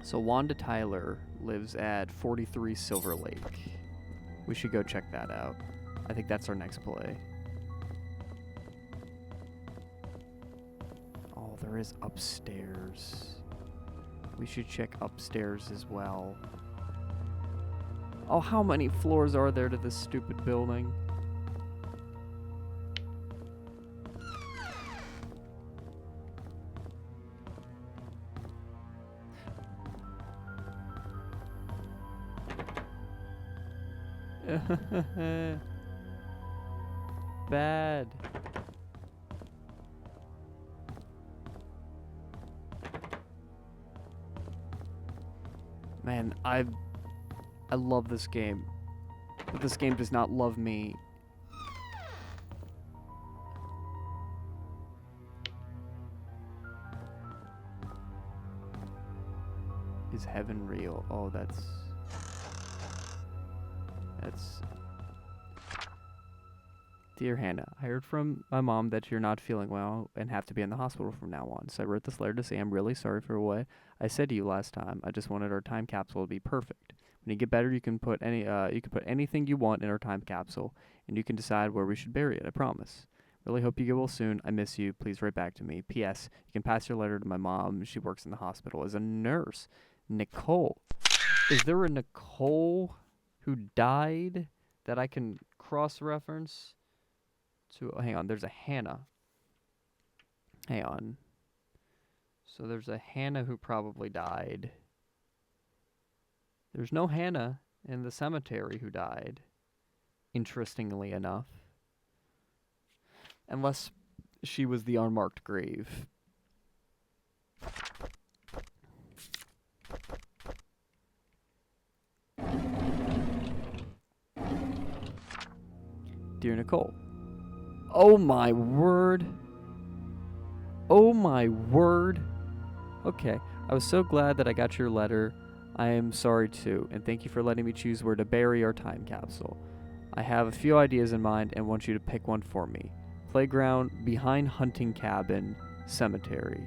So Wanda Tyler lives at 43 Silver Lake. We should go check that out. I think that's our next play. Oh, there is upstairs. We should check upstairs as well. Oh, how many floors are there to this stupid building? Bad. Man, I love this game. But this game does not love me. Is heaven real? Oh, that's... Dear Hannah, I heard from my mom that you're not feeling well and have to be in the hospital from now on. So I wrote this letter to say I'm really sorry for what I said to you last time. I just wanted our time capsule to be perfect. When you get better, you can put anything you want in our time capsule, and you can decide where we should bury it. I promise. Really hope you get well soon. I miss you. Please write back to me. P.S. You can pass your letter to my mom. She works in the hospital as a nurse. Nicole. Is there a Nicole who died that I can cross-reference to? Oh, hang on, there's a Hannah. Hang on. So there's a Hannah who probably died. There's no Hannah in the cemetery who died, interestingly enough. Unless she was the unmarked grave. Dear Nicole. Oh my word. Oh my word. Okay, I was so glad that I got your letter. I am sorry too, and thank you for letting me choose where to bury our time capsule. I have a few ideas in mind and want you to pick one for me. Playground, behind hunting cabin, cemetery.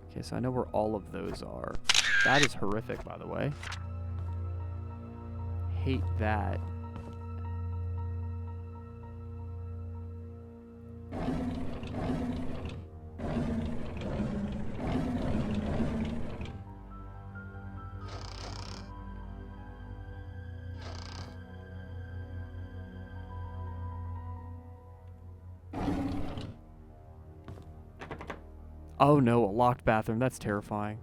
Okay, so I know where all of those are. That is horrific, by the way. Hate that. Oh no, a locked bathroom. That's terrifying.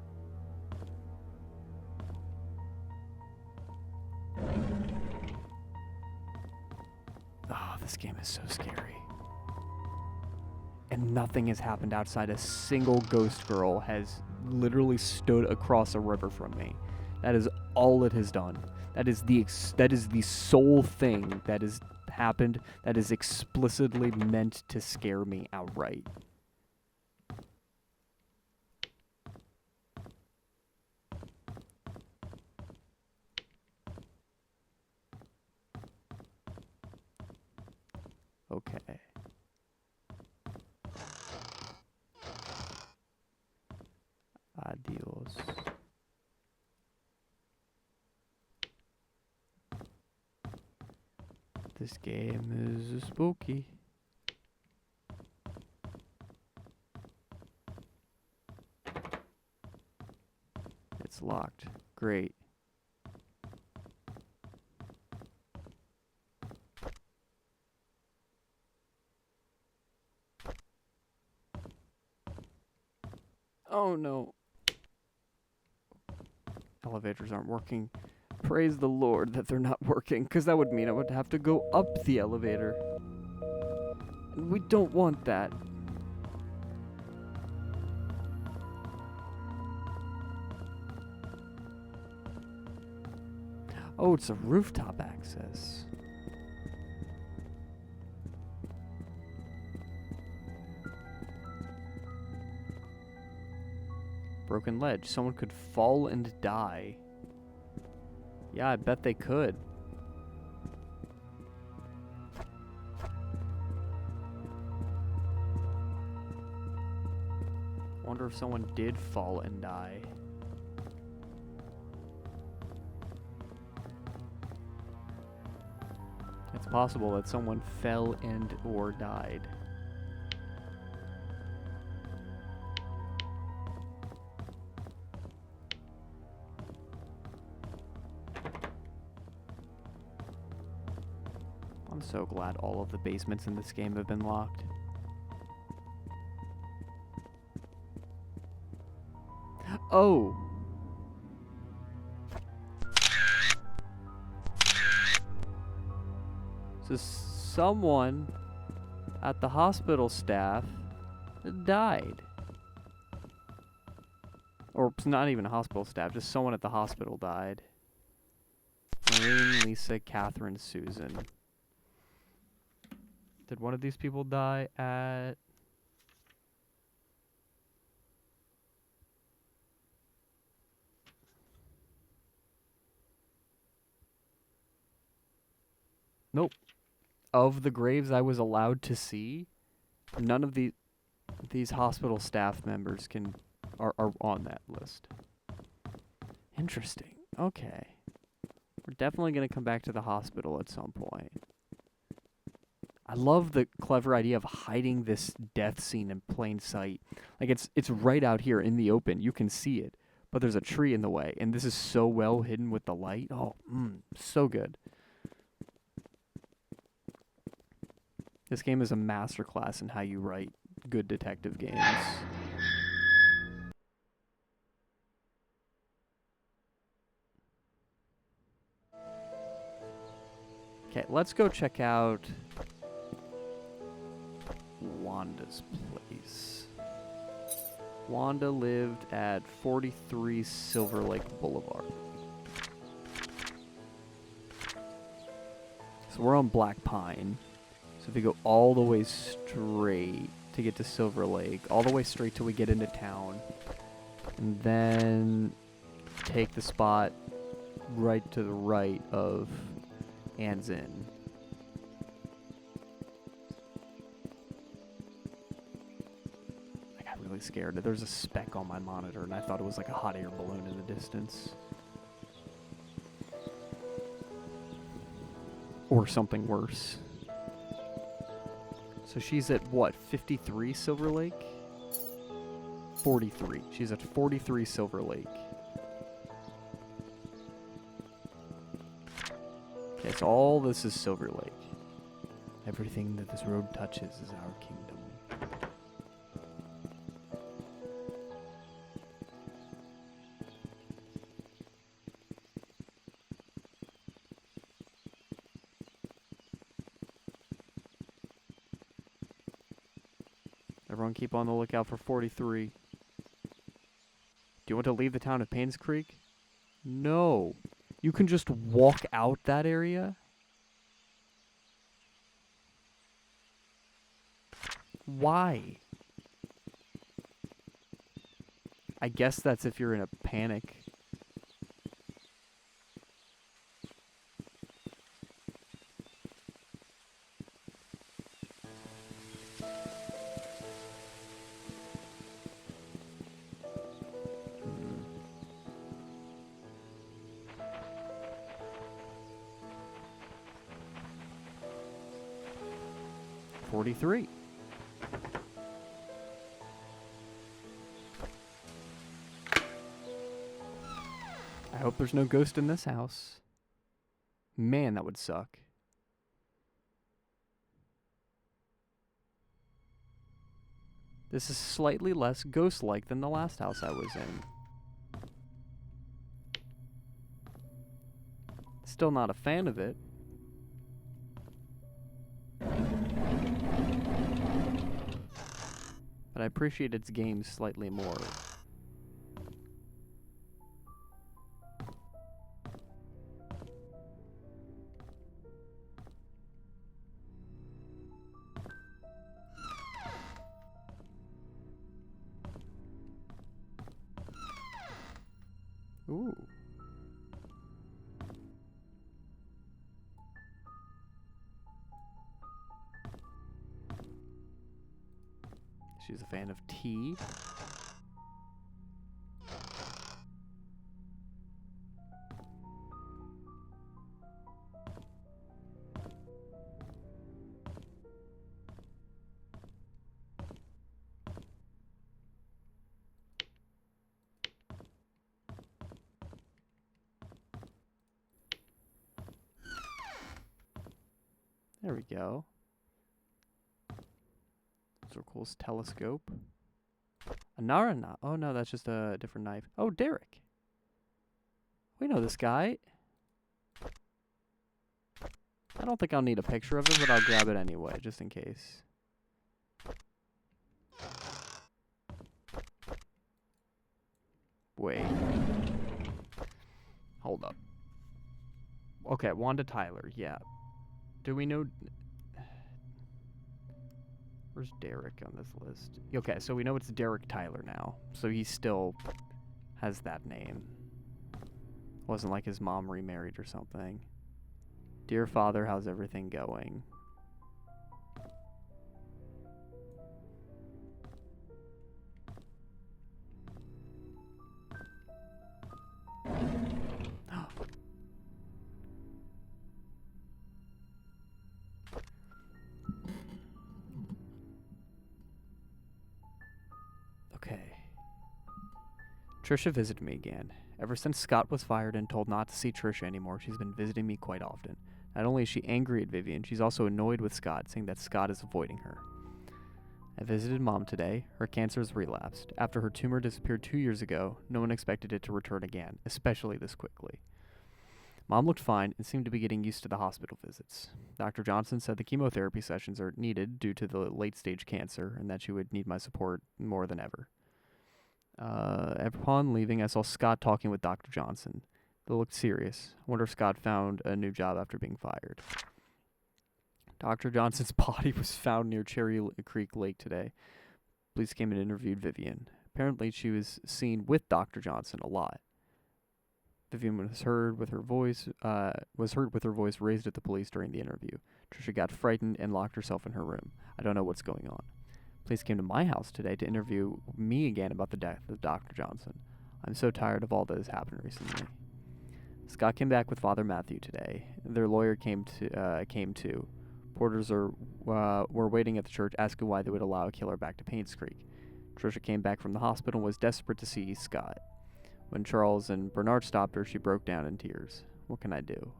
Oh, this game is so scary. And nothing has happened outside. A single ghost girl has literally stood across a river from me. That is all it has done. That is the sole thing that has happened that is explicitly meant to scare me outright. Okay. Adios. This game is spooky. locked. Great. Oh no. Elevators aren't working. Praise the Lord that they're not working, because that would mean I would have to go up the elevator. And we don't want that. Oh, it's a rooftop access. Broken ledge. Someone could fall and die. Yeah, I bet they could. Wonder if someone did fall and die. It's possible that someone fell and or died. I'm so glad all of the basements in this game have been locked. Oh! So someone at the hospital staff died. Or it's not even a hospital staff, just someone at the hospital died. Maureen, Lisa, Catherine, Susan. Did one of these people die at... Nope. Of the graves I was allowed to see, none of these hospital staff members are on that list. Interesting. Okay. We're definitely going to come back to the hospital at some point. I love the clever idea of hiding this death scene in plain sight. Like, it's right out here in the open. You can see it. But there's a tree in the way. And this is so well hidden with the light. Oh, so good. This game is a masterclass in how you write good detective games. Okay, let's go check out Wanda's place. Wanda lived at 43 Silver Lake Boulevard. So we're on Black Pine. So if we go all the way straight to get to Silver Lake, all the way straight till we get into town, and then take the spot right to the right of Anne's Inn. I got really scared. There's a speck on my monitor, and I thought it was like a hot air balloon in the distance. Or something worse. So she's at what, 53 Silver Lake? 43. She's at 43 Silver Lake. Okay, so all this is Silver Lake. Everything that this road touches is our kingdom. Everyone keep on the lookout for 43. Do you want to leave the town of Painscreek? No. You can just walk out that area? Why? I guess that's if you're in a panic. Hmm. 43. I hope there's no ghost in this house. Man, that would suck. This is slightly less ghost-like than the last house I was in. Still not a fan of it. But I appreciate its games slightly more. Ooh. She's a fan of tea. There we go. Circle's telescope. A Narana. Oh no, that's just a different knife. Oh, Derek. We know this guy. I don't think I'll need a picture of him, but I'll grab it anyway, just in case. Wait. Hold up. Okay, Wanda Tyler, yeah. Do we know... Where's Derek on this list? Okay, so we know it's Derek Tyler now. So he still has that name. Wasn't like his mom remarried or something. Dear Father, how's everything going? Okay. Trisha visited me again. Ever since Scott was fired and told not to see Trisha anymore, she's been visiting me quite often. Not only is she angry at Vivian, she's also annoyed with Scott, saying that Scott is avoiding her. I visited Mom today. Her cancer has relapsed. After her tumor disappeared 2 years ago, no one expected it to return again, especially this quickly. Mom looked fine and seemed to be getting used to the hospital visits. Dr. Johnson said the chemotherapy sessions are needed due to the late-stage cancer and that she would need my support more than ever. Upon leaving, I saw Scott talking with Dr. Johnson. They looked serious. I wonder if Scott found a new job after being fired. Dr. Johnson's body was found near Cherry Creek Lake today. Police came and interviewed Vivian. Apparently, she was seen with Dr. Johnson a lot. Vivian was heard with her voice raised at the police during the interview. Trisha got frightened and locked herself in her room. I don't know what's going on. Police came to my house today to interview me again about the death of Dr. Johnson. I'm so tired of all that has happened recently. Scott came back with Father Matthew today. Their lawyer came too. Porters were waiting at the church asking why they would allow a killer back to Painscreek. Trisha came back from the hospital and was desperate to see Scott. When Charles and Bernard stopped her, she broke down in tears. What can I do?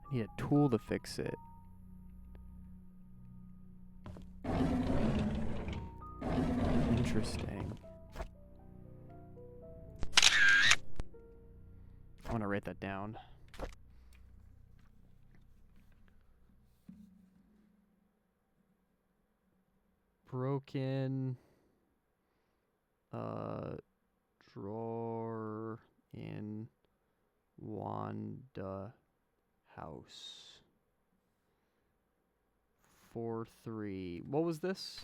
I need a tool to fix it. Interesting. I want to write that down. Broken drawer in Wanda house. 4-3. What was this?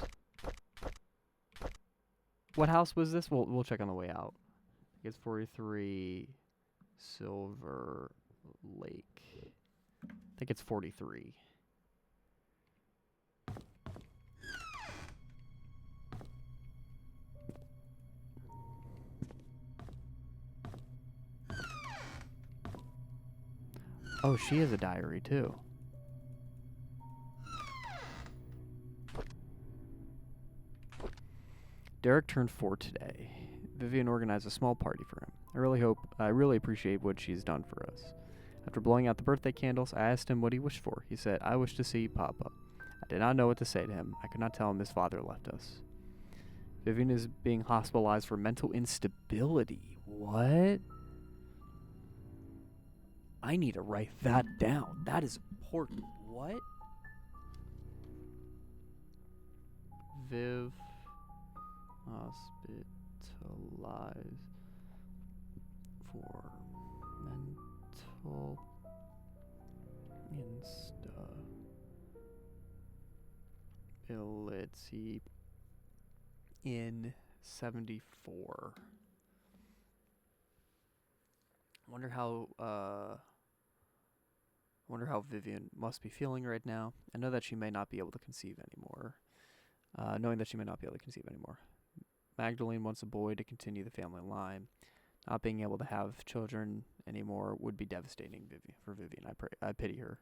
What house was this? We'll check on the way out. I think it's 43 Silver Lake. I think it's 43. Oh, she has a diary too. Derek turned 4 today. Vivian organized a small party for him. I really appreciate what she's done for us. After blowing out the birthday candles, I asked him what he wished for. He said, I wish to see Papa. I did not know what to say to him. I could not tell him his father left us. Vivian is being hospitalized for mental instability. What? I need to write that down. That is important. What? Viv hospitalized for mental instability in 74. Wonder how Vivian must be feeling right now. I know that she may not be able to conceive anymore. Knowing that she may not be able to conceive anymore. Magdalene wants a boy to continue the family line. Not being able to have children anymore would be devastating for Vivian. I pity her.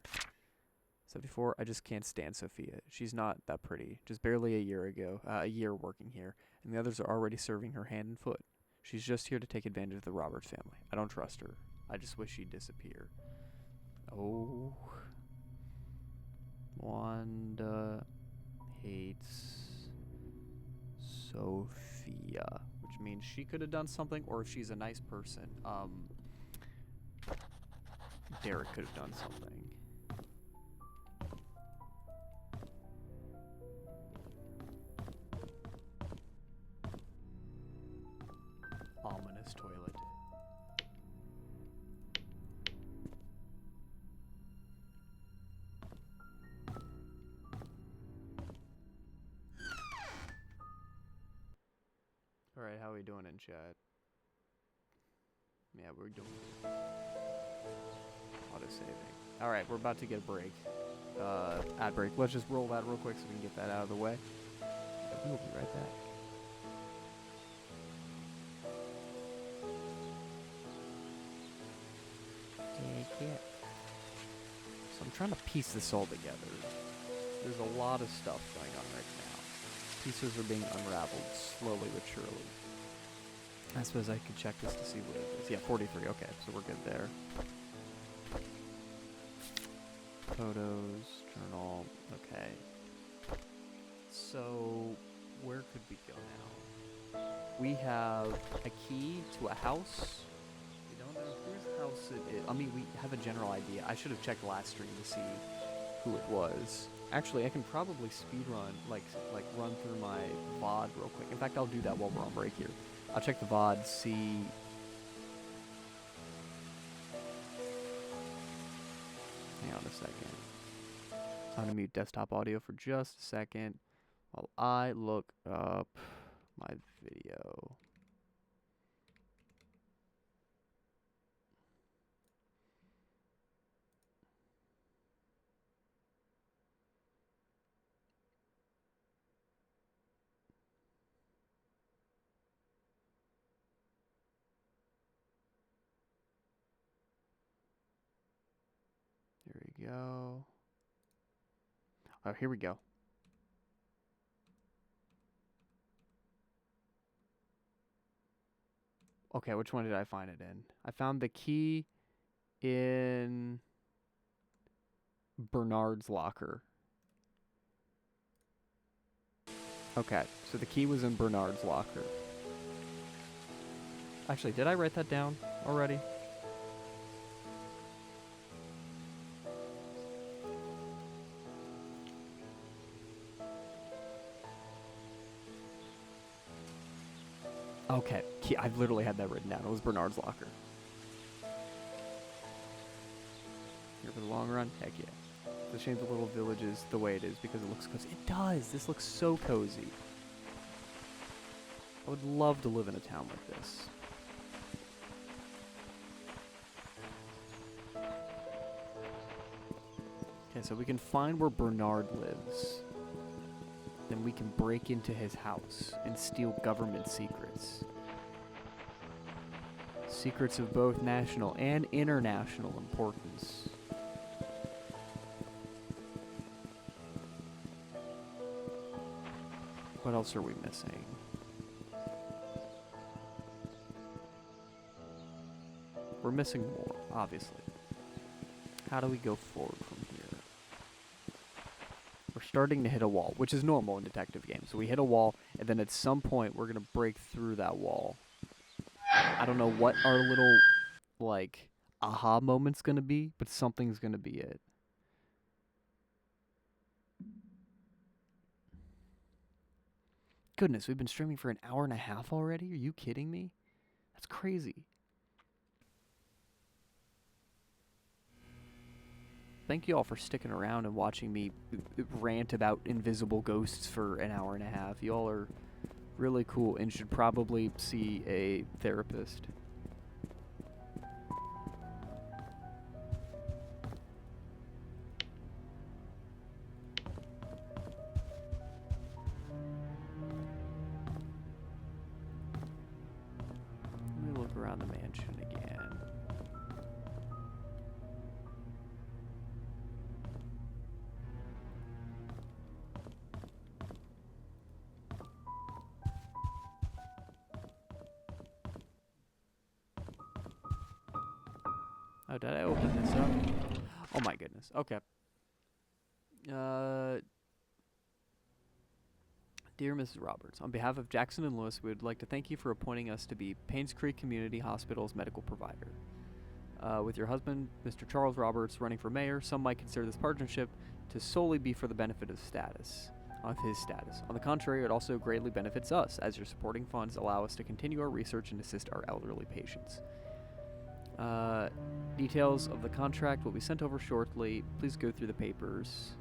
74, I just can't stand Sophia. She's not that pretty. Just barely a year working here, and the others are already serving her hand and foot. She's just here to take advantage of the Roberts family. I don't trust her. I just wish she'd disappear. Oh. Wanda hates Sophia, which means she could have done something, or if she's a nice person, Derek could have done something. Ominous toilet. Alright, how are we doing in chat? Yeah, we're doing auto-saving. Alright, we're about to get a break. Ad break. Let's just roll that real quick so we can get that out of the way. We will be right back. So I'm trying to piece this all together. There's a lot of stuff going on right now. Pieces are being unraveled slowly but surely. I suppose I could check this to see what it is. Yeah, 43. Okay, so we're good there. Photos, journal. Okay. So where could we go now? We have a key to a house. We don't know whose house it is. I mean, we have a general idea. I should have checked last stream to see who it was. Actually, I can probably speedrun, like run through my VOD real quick. In fact, I'll do that while we're on break here. I'll check the VOD, see... Hang on a second. I'm going to mute desktop audio for just a second while I look up my video. There we go. Oh, here we go. Okay, which one did I find it in? I found the key in Bernard's locker. Okay, so the key was in Bernard's locker. Actually, did I write that down already? Okay, I've literally had that written down. It was Bernard's locker. Here for the long run? Heck yeah. It's a shame the little village is the way it is because it looks cozy. It does! This looks so cozy. I would love to live in a town like this. Okay, so we can find where Bernard lives. Then we can break into his house and steal government secrets. Secrets of both national and international importance. What else are we missing? We're missing more, obviously. How do we go forward from here? We're starting to hit a wall, which is normal in detective games. So we hit a wall, and then at some point we're going to break through that wall. I don't know what our little, like, aha moment's going to be, but something's going to be it. Goodness, we've been streaming for an hour and a half already? Are you kidding me? That's crazy. Thank you all for sticking around and watching me rant about invisible ghosts for an hour and a half. You all are really cool and should probably see a therapist. Let me look around the mansion again. Oh, did I open this up? Oh my goodness. Okay. Dear Mrs. Roberts, on behalf of Jackson and Lewis, we would like to thank you for appointing us to be Painscreek Community Hospital's medical provider. With your husband, Mr. Charles Roberts, running for mayor, some might consider this partnership to solely be for the benefit of his status. On the contrary, it also greatly benefits us, as your supporting funds allow us to continue our research and assist our elderly patients. Details of the contract will be sent over shortly. Please go through the papers.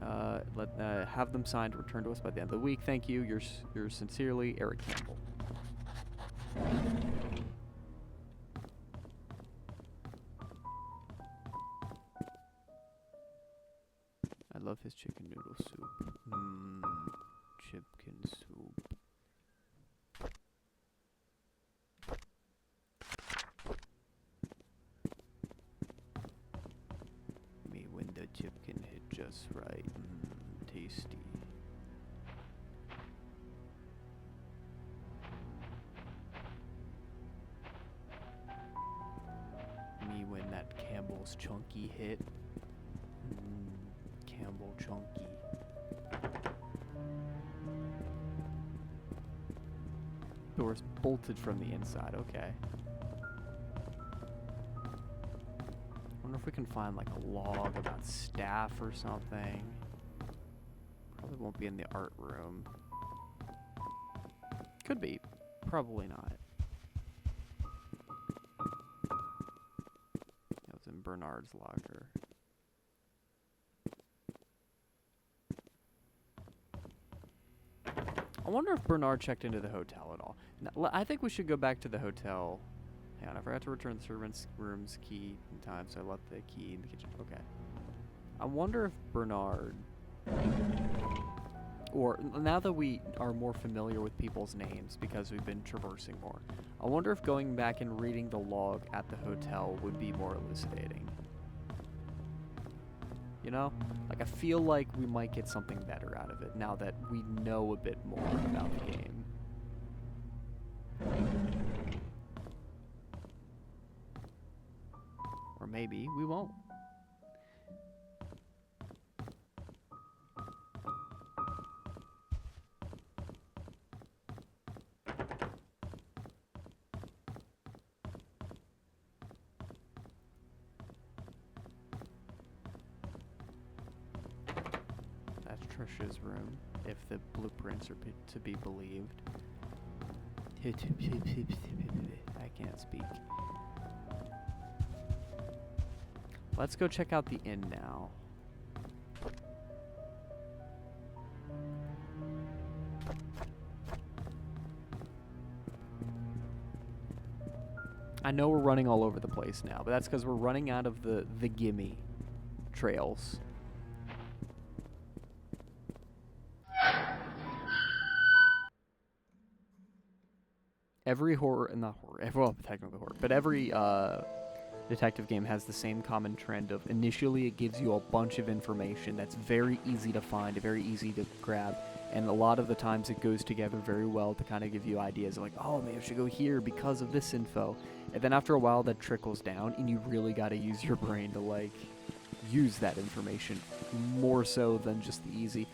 Have them signed and returned to us by the end of the week. Thank you. Yours sincerely, Eric Campbell. I love his chicken noodle soup. Chicken soup. Me when the chicken hit just right. Tasty. Me when that Campbell's chunky hit. Campbell chunky. Door's bolted from the inside, okay. Wonder if we can find like a log about staff or something. Probably won't be in the art room. Could be. Probably not. It was in Bernard's locker. I wonder if Bernard checked into the hotel at all. Now, I think we should go back to the hotel. Hang on, I forgot to return the servant's room's key in time, so I left the key in the kitchen. Okay. I wonder if Bernard... Or, now that we are more familiar with people's names because we've been traversing more, I wonder if going back and reading the log at the hotel would be more elucidating. You know? Like, I feel like we might get something better out of it now that we know a bit more about the game. Or maybe we won't. That's Trisha's room, if the blueprints are to be believed. I can't speak. Let's go check out the inn now. I know we're running all over the place now, but that's because we're running out of the gimme trails. Every horror, not horror, well, technically horror, but every detective game has the same common trend of initially it gives you a bunch of information that's very easy to find, very easy to grab, and a lot of the times it goes together very well to kind of give you ideas of like, oh, maybe I should go here because of this info. And then after a while that trickles down and you really got to use your brain to like use that information more so than just the easy,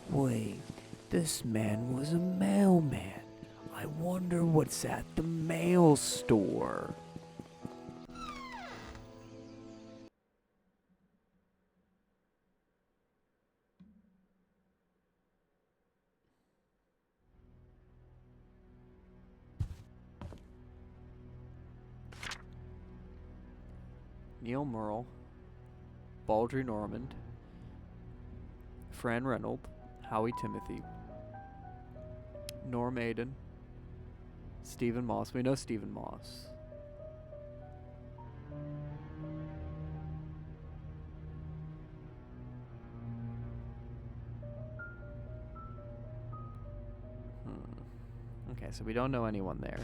Wait, this man was a mailman. I wonder what's at the mail store. Neil Merle, Baldry Normand, Fran Reynolds, Howie Timothy, Norm Aiden, Stephen Moss. We know Stephen Moss. Okay, so we don't know anyone there.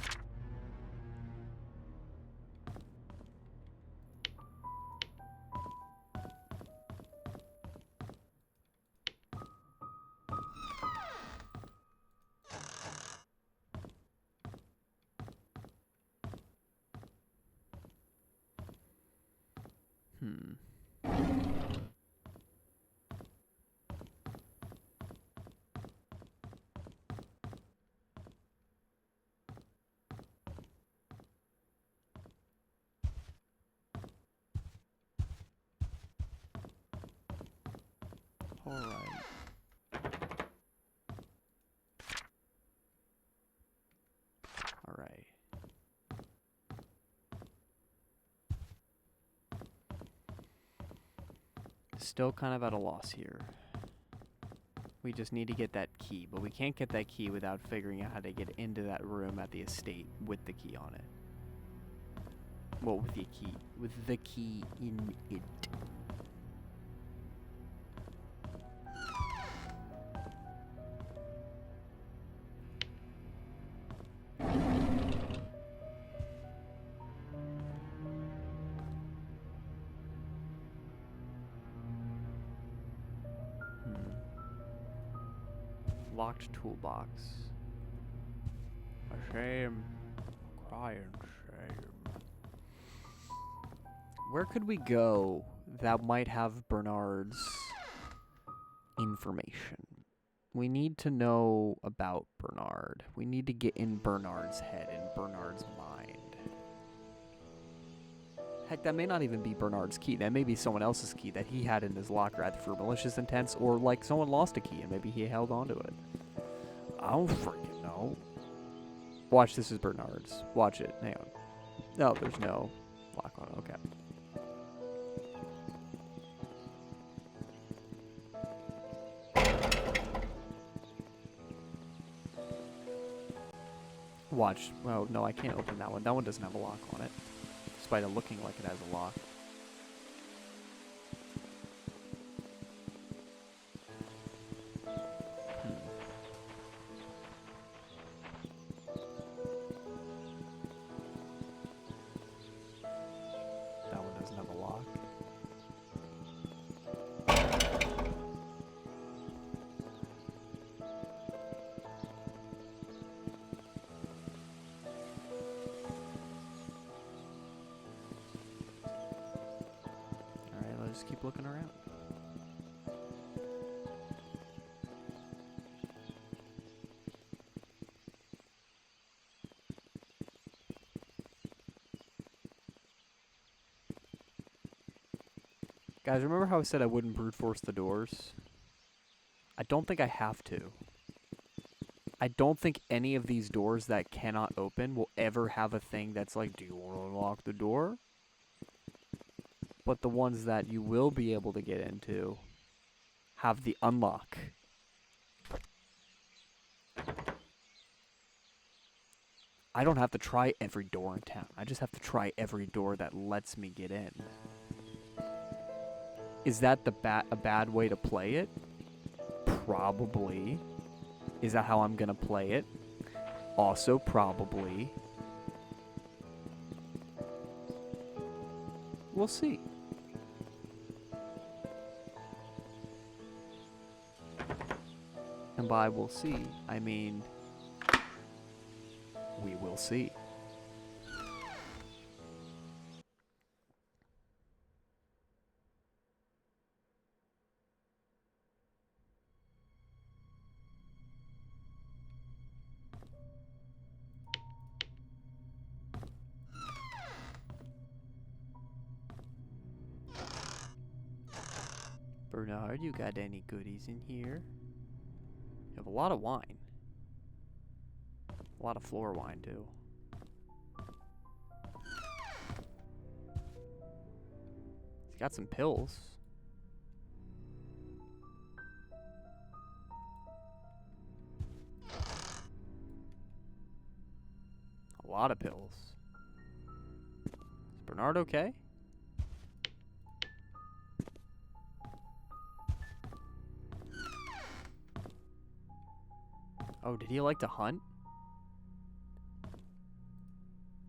Alright. Alright. Still kind of at a loss here. We just need to get that key, but we can't get that key without figuring out how to get into that room at the estate with the key on it. Well, with the key. With the key in it. Locked toolbox. A shame. A crying shame. Where could we go that might have Bernard's information? We need to know about Bernard. We need to get in Bernard's head, in Bernard's mind. Heck, that may not even be Bernard's key. That may be someone else's key that he had in his locker either for malicious intents or like someone lost a key and maybe he held onto it. I don't freaking know. Watch, this is Bernard's. Watch it. Hang on. No, there's no lock on it. Okay. Watch. Oh, no, I can't open that one. That one doesn't have a lock on it. Despite it looking like it has a lock. That one doesn't have a lock. Just keep looking around. Guys, remember how I said I wouldn't brute force the doors? I don't think I have to. I don't think any of these doors that cannot open will ever have a thing that's like, do you want to unlock the door? But the ones that you will be able to get into have the unlock. I don't have to try every door in town. I just have to try every door that lets me get in. Is that a bad way to play it? Probably. Is that how I'm gonna play it? Also probably. we'll see. And by we'll see, I mean we will see. Bernard, you got any goodies in here? You have a lot of wine. A lot of floor wine, too. He's got some pills. A lot of pills. Is Bernard okay? Oh, did he like to hunt?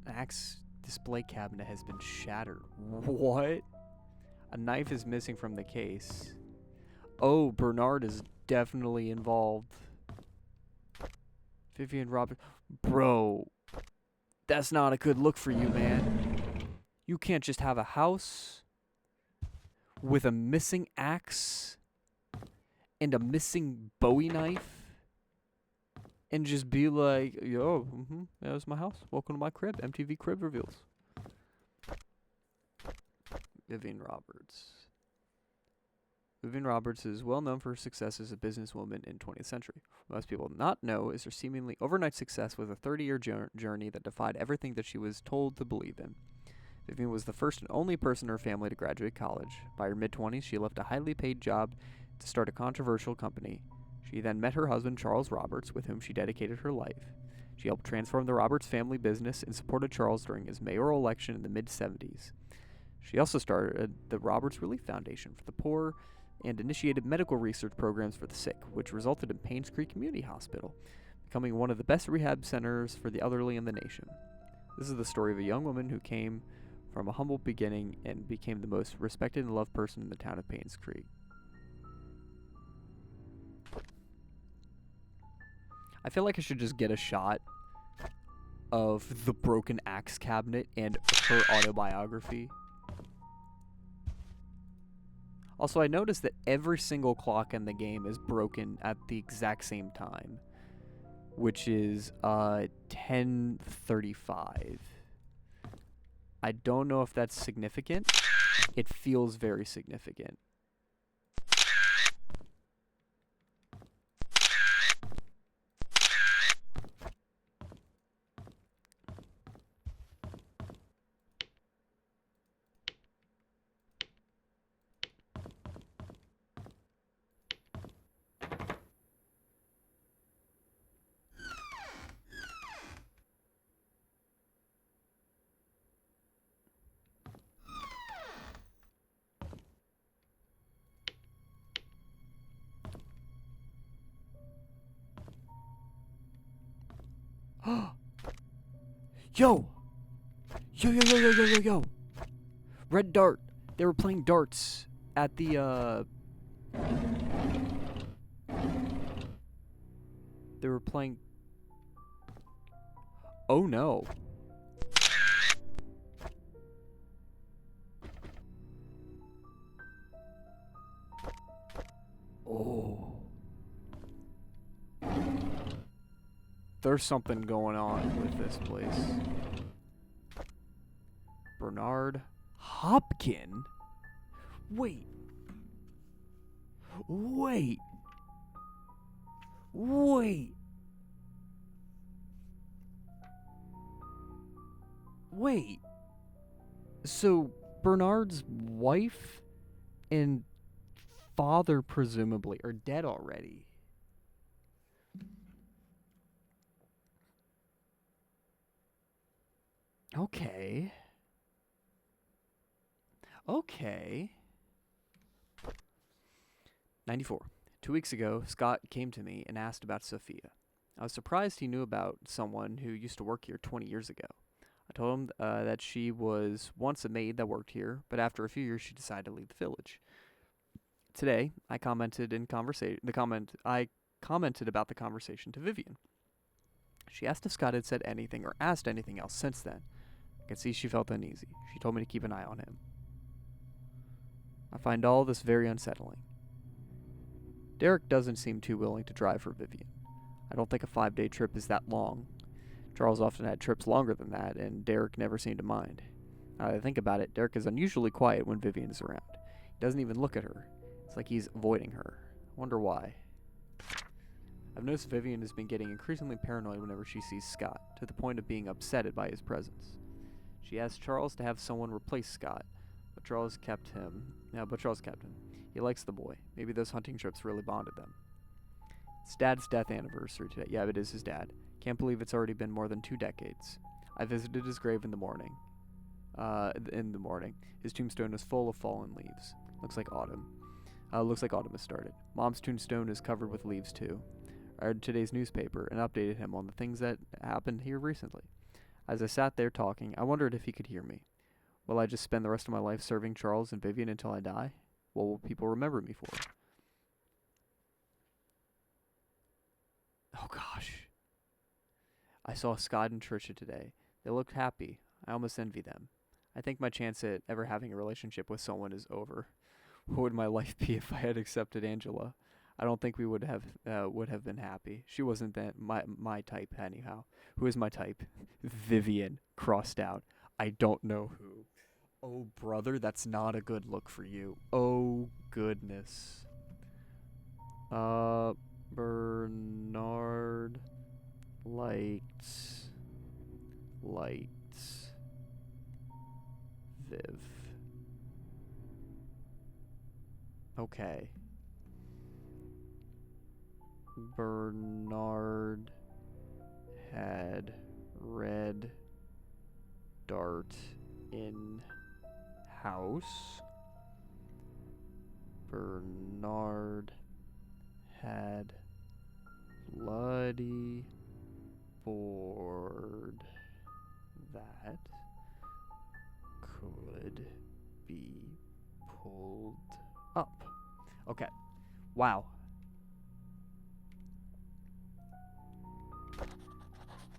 An axe display cabinet has been shattered. What? A knife is missing from the case. Oh, Bernard is definitely involved. Vivian Robert. Bro, that's not a good look for you, man. You can't just have a house with a missing axe and a missing Bowie knife and just be like, yo, that was my house. Welcome to my crib. MTV Crib Reveals. Vivian Roberts. Vivian Roberts is well known for her success as a businesswoman in 20th century. What most people not know is her seemingly overnight success with a 30-year journey that defied everything that she was told to believe in. Vivian was the first and only person in her family to graduate college. By her mid-20s, she left a highly paid job to start a controversial company. She then met her husband, Charles Roberts, with whom she dedicated her life. She helped transform the Roberts family business and supported Charles during his mayoral election in the mid-70s. She also started the Roberts Relief Foundation for the poor and initiated medical research programs for the sick, which resulted in Painscreek Community Hospital, becoming one of the best rehab centers for the elderly in the nation. This is the story of a young woman who came from a humble beginning and became the most respected and loved person in the town of Painscreek. I feel like I should just get a shot of the broken axe cabinet and her autobiography. Also, I noticed that every single clock in the game is broken at the exact same time, which is 10:35. I don't know if that's significant. It feels very significant. Yo! Yo, yo, yo, yo, yo, yo, yo! Red Dart. They were playing darts at the, They were playing... Oh, no. Oh. There's something going on with this place. Bernard Hopkin? Wait. Wait. Wait. Wait. So, Bernard's wife and father, presumably, are dead already. Okay. Okay. 94. 2 weeks ago, Scott came to me and asked about Sophia. I was surprised he knew about someone who used to work here 20 years ago. I told him that she was once a maid that worked here, but after a few years she decided to leave the village. Today, I commented about the conversation to Vivian. She asked if Scott had said anything or asked anything else since then. I could see she felt uneasy. She told me to keep an eye on him. I find all this very unsettling. Derek doesn't seem too willing to drive for Vivian. I don't think a 5-day trip is that long. Charles often had trips longer than that, and Derek never seemed to mind. Now that I think about it, Derek is unusually quiet when Vivian is around. He doesn't even look at her. It's like he's avoiding her. I wonder why. I've noticed Vivian has been getting increasingly paranoid whenever she sees Scott, to the point of being upset by his presence. She asked Charles to have someone replace Scott, but Charles kept him. He likes the boy. Maybe those hunting trips really bonded them. It's Dad's death anniversary today. Yeah, it is his dad. Can't believe it's already been more than 2 decades. I visited his grave in the morning. His tombstone is full of fallen leaves. Looks like autumn has started. Mom's tombstone is covered with leaves too. I read today's newspaper and updated him on the things that happened here recently. As I sat there talking, I wondered if he could hear me. Will I just spend the rest of my life serving Charles and Vivian until I die? What will people remember me for? Oh gosh. I saw Scott and Trisha today. They looked happy. I almost envy them. I think my chance at ever having a relationship with someone is over. What would my life be if I had accepted Angela? I don't think we would have been happy. She wasn't my type anyhow. Who is my type? Vivian, crossed out. I don't know who. Oh brother, that's not a good look for you. Oh goodness. Bernard liked Viv. Okay. Bernard had red dart in house. Bernard had bloody board that could be pulled up. Okay. Wow.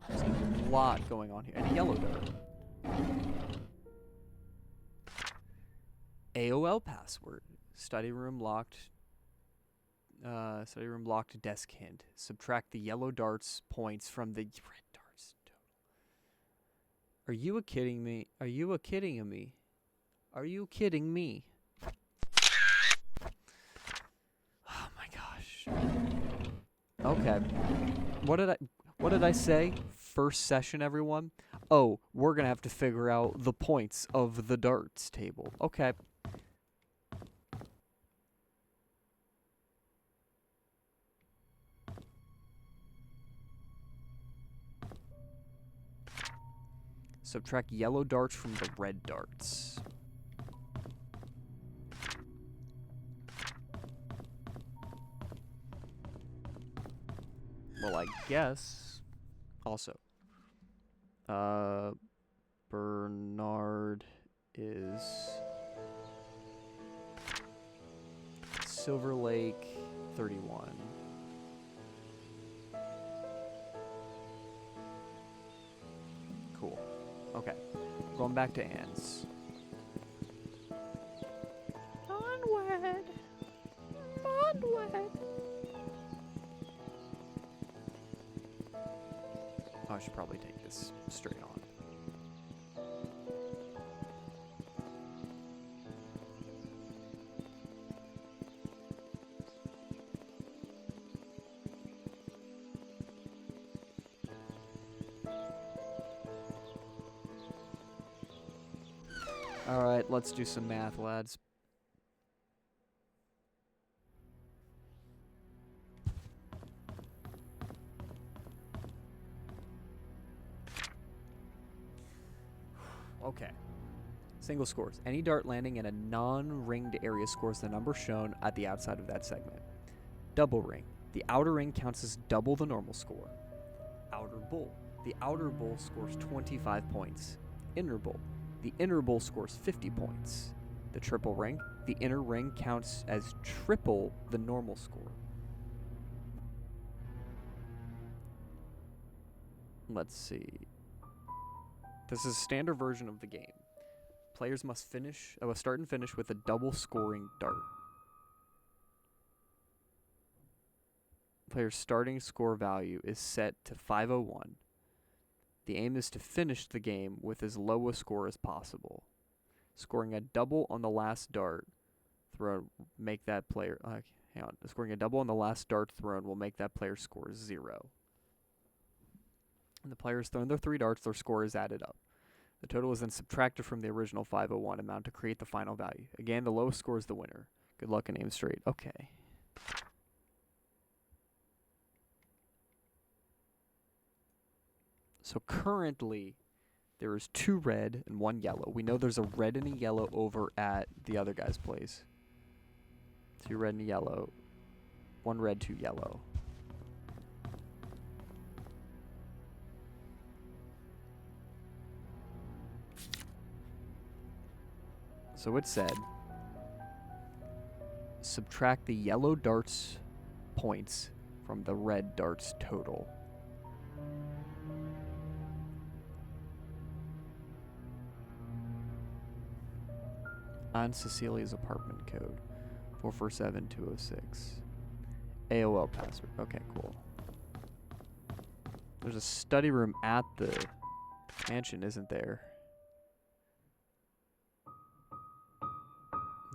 There's a lot going on here. And a yellow dart. AOL password. Study room locked desk hint. Subtract the yellow darts points from the red darts total. Are you kidding me? Are you kidding me? Are you kidding me? Oh my gosh. Okay. What did I say? First session, everyone? Oh, we're gonna have to figure out the points of the darts table. Okay. Subtract yellow darts from the red darts. Well, I guess. Also. Bernard is Silver Lake 31. Cool. Okay. Going back to Anne's. Onward. Onward. I should probably take this straight on. Alright, let's do some math, lads. Okay. Single scores. Any dart landing in a non-ringed area scores the number shown at the outside of that segment. Double ring. The outer ring counts as double the normal score. Outer bowl. The outer bowl scores 25 points. Inner bowl. The inner bowl scores 50 points. The triple ring. The inner ring counts as triple the normal score. Let's see. This is a standard version of the game. Players must start and finish with a double scoring dart. Player's starting score value is set to 501. The aim is to finish the game with as low a score as possible. Scoring a double on the last dart thrown make that player Scoring a double on the last dart thrown will make that player's score 0. When the player has thrown their 3 darts, their score is added up. The total is then subtracted from the original 501 amount to create the final value. Again, the lowest score is the winner. Good luck and aim straight. Okay. So currently, there is 2 red and 1 yellow. We know there's a red and a yellow over at the other guy's place. 2 red and a yellow. 1 red, 2 yellow. So it said, subtract the yellow dart's points from the red dart's total. On Cecilia's apartment code, 447206. AOL password. Okay, cool. There's a study room at the mansion, isn't there?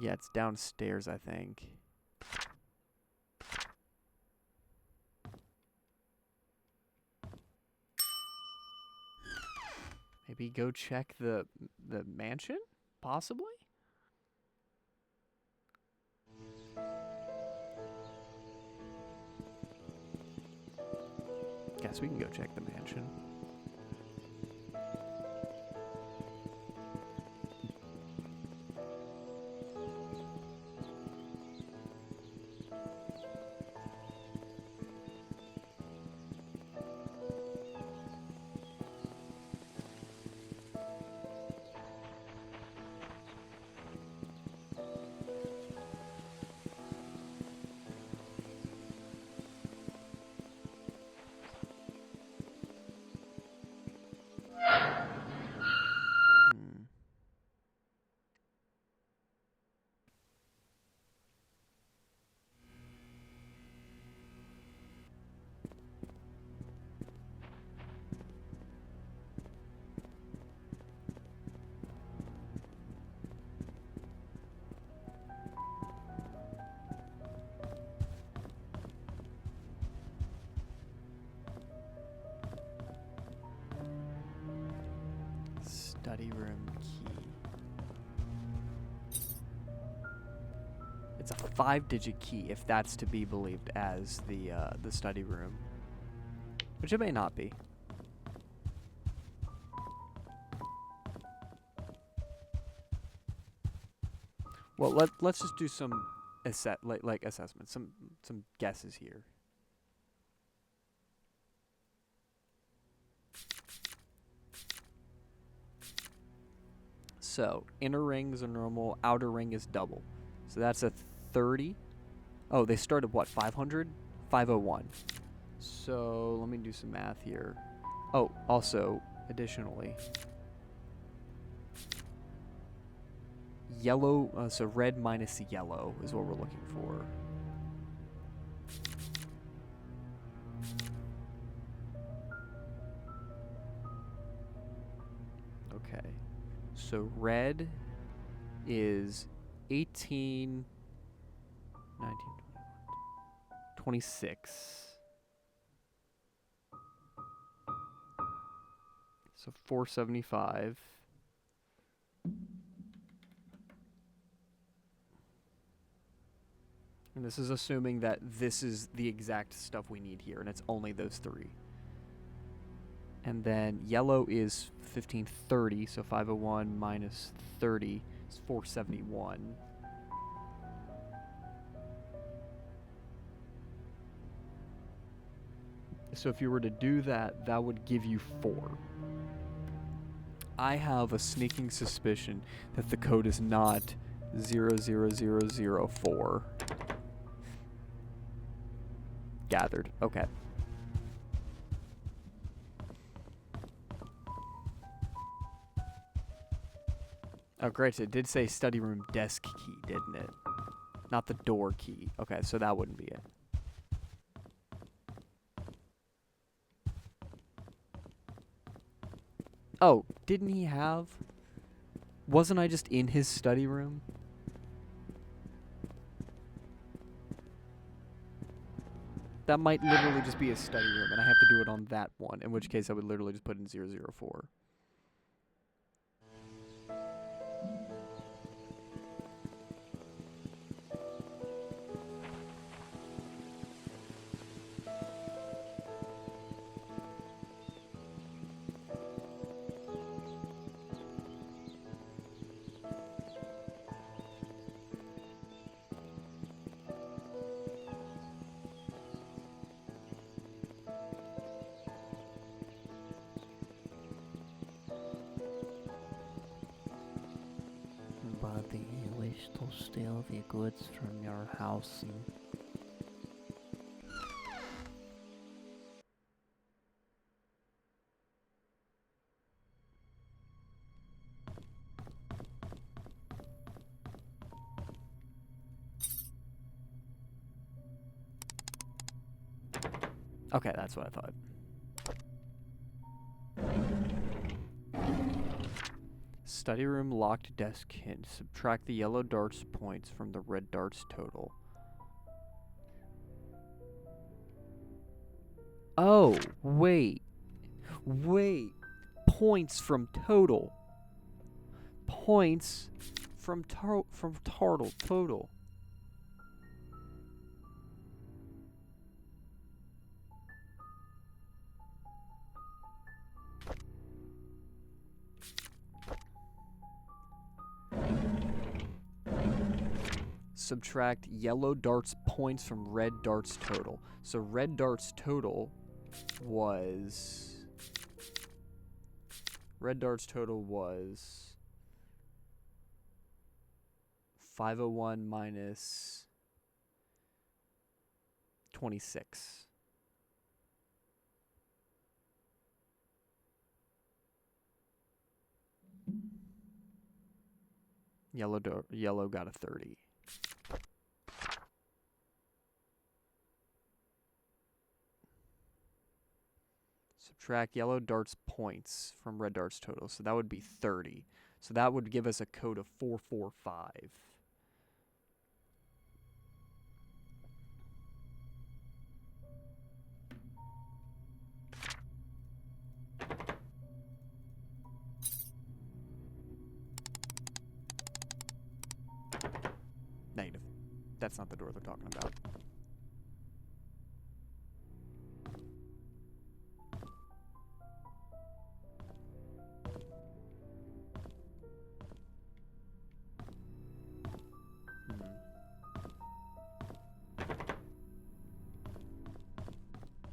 Yeah, it's downstairs, I think. Maybe go check the mansion? Possibly? Guess we can go check the mansion. Study room key. It's a 5-digit key, if that's to be believed as the study room, which it may not be. Well, let's just do some assessments, some guesses here. So, inner ring is a normal, outer ring is double. So that's a 30. Oh, they started what, 500? 501. So, let me do some math here. Oh, also, additionally, yellow, so red minus yellow is what we're looking for. Okay. So red is 18, 19, 26. So 475. And this is assuming that this is the exact stuff we need here, and it's only those 3. And then yellow is 1530, so 501 minus 30 is 471. So if you were to do that, that would give you 4. I have a sneaking suspicion that the code is not 00004. Gathered. Okay. Oh, great. So it did say study room desk key, didn't it? Not the door key. Okay, so that wouldn't be it. Oh, didn't he have... Wasn't I just in his study room? That might literally just be his study room, and I have to do it on that one, in which case I would literally just put in 004. But they wish to steal the goods from your house. Okay, that's what I thought. Study room locked desk hint. Subtract the yellow darts points from the red darts total. Oh, wait. Wait. Points from total. Points from total. Subtract yellow darts points from red darts total. So red darts total was 501 minus 26. Yellow got a 30. Subtract yellow darts points from red darts total. So that would be 30. So that would give us a code of 445. Negative. That's not the door they're talking about.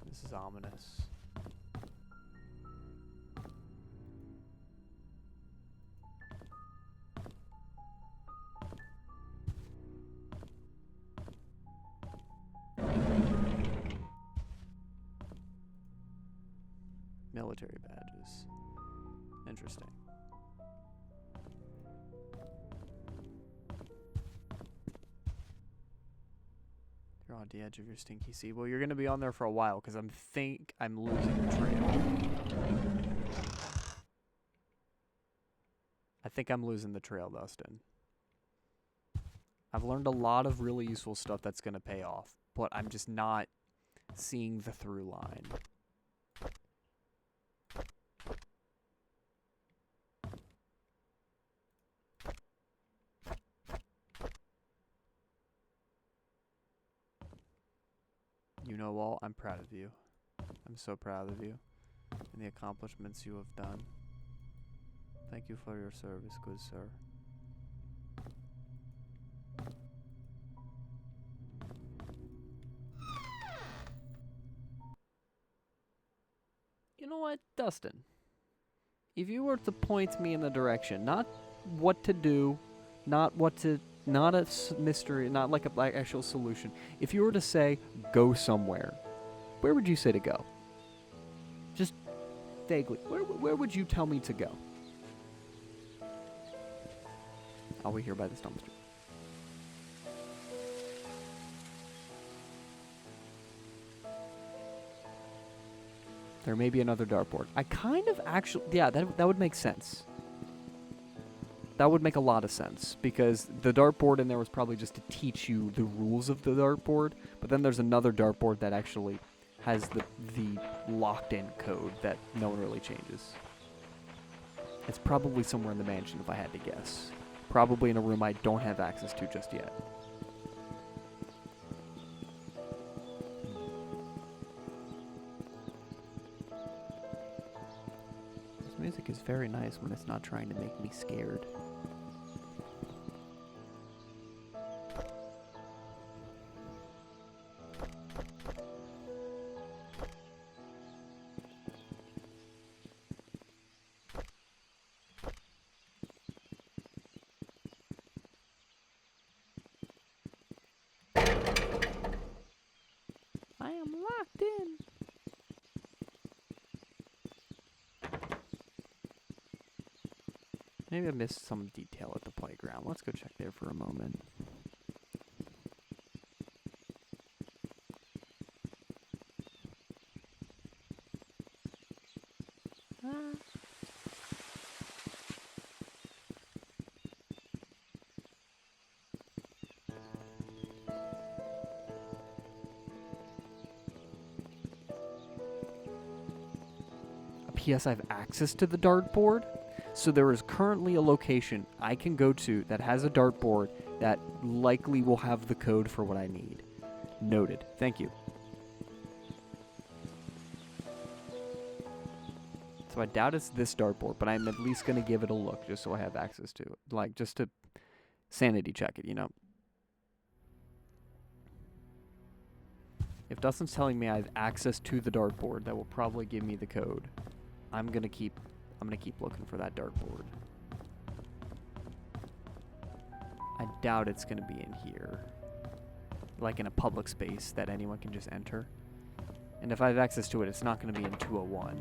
This is ominous. Military badges. Interesting. You're on the edge of your stinky sea. Well, you're going to be on there for a while because I'm losing the trail. I think I'm losing the trail, Dustin. I've learned a lot of really useful stuff that's going to pay off, but I'm just not seeing the through line. You know all, I'm proud of you. I'm so proud of you and the accomplishments you have done. Thank you for your service, good sir. You know what, Dustin? If you were to point me in the direction, not what to do, not a mystery, not like a actual solution. If you were to say, go somewhere, where would you say to go? Just vaguely. Where would you tell me to go? I'll be here by this dumpster. There may be another dartboard. I kind of actually... Yeah, that would make sense. That would make a lot of sense, because the dartboard in there was probably just to teach you the rules of the dartboard, but then there's another dartboard that actually has the locked-in code that no one really changes. It's probably somewhere in the mansion, if I had to guess. Probably in a room I don't have access to just yet. This music is very nice when it's not trying to make me scared. I am locked in. Maybe I missed some detail at the playground. Let's go check there for a moment. P.S. I have access to the dartboard, so there is currently a location I can go to that has a dartboard that likely will have the code for what I need. Noted. Thank you. So I doubt it's this dartboard, but I'm at least going to give it a look just so I have access to it. Like, just to sanity check it, you know? If Dustin's telling me I have access to the dartboard, that will probably give me the code. I'm gonna keep looking for that dartboard. I doubt it's gonna be in here. Like in a public space that anyone can just enter. And if I have access to it, it's not gonna be in 201.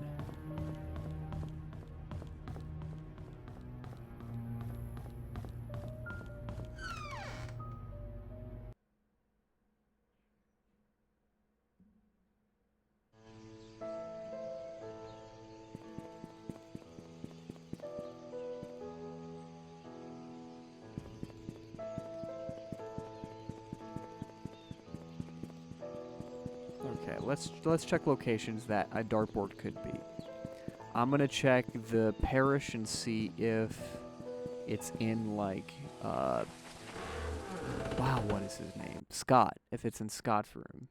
Okay, let's check locations that a dartboard could be. I'm gonna check the parish and see if it's in like wow, what is his name? Scott. If it's in Scott's room.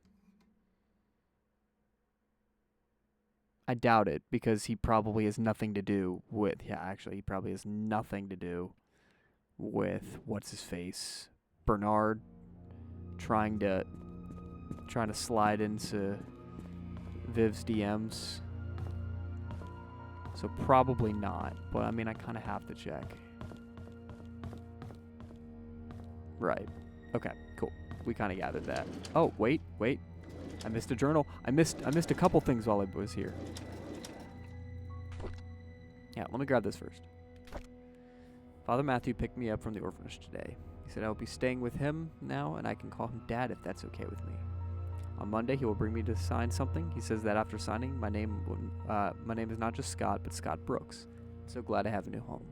I doubt it, because he probably has nothing to do with he probably has nothing to do with what's his face? Bernard trying to slide into Viv's DMs. So probably not, but I mean I kind of have to check. Right. Okay, cool. We kind of gathered that. Oh, wait. I missed a journal. I missed a couple things while I was here. Yeah, let me grab this first. Father Matthew picked me up from the orphanage today. He said I will be staying with him now, and I can call him Dad if that's okay with me. On Monday, he will bring me to sign something. He says that after signing, my name is not just Scott, but Scott Brooks. I'm so glad I have a new home.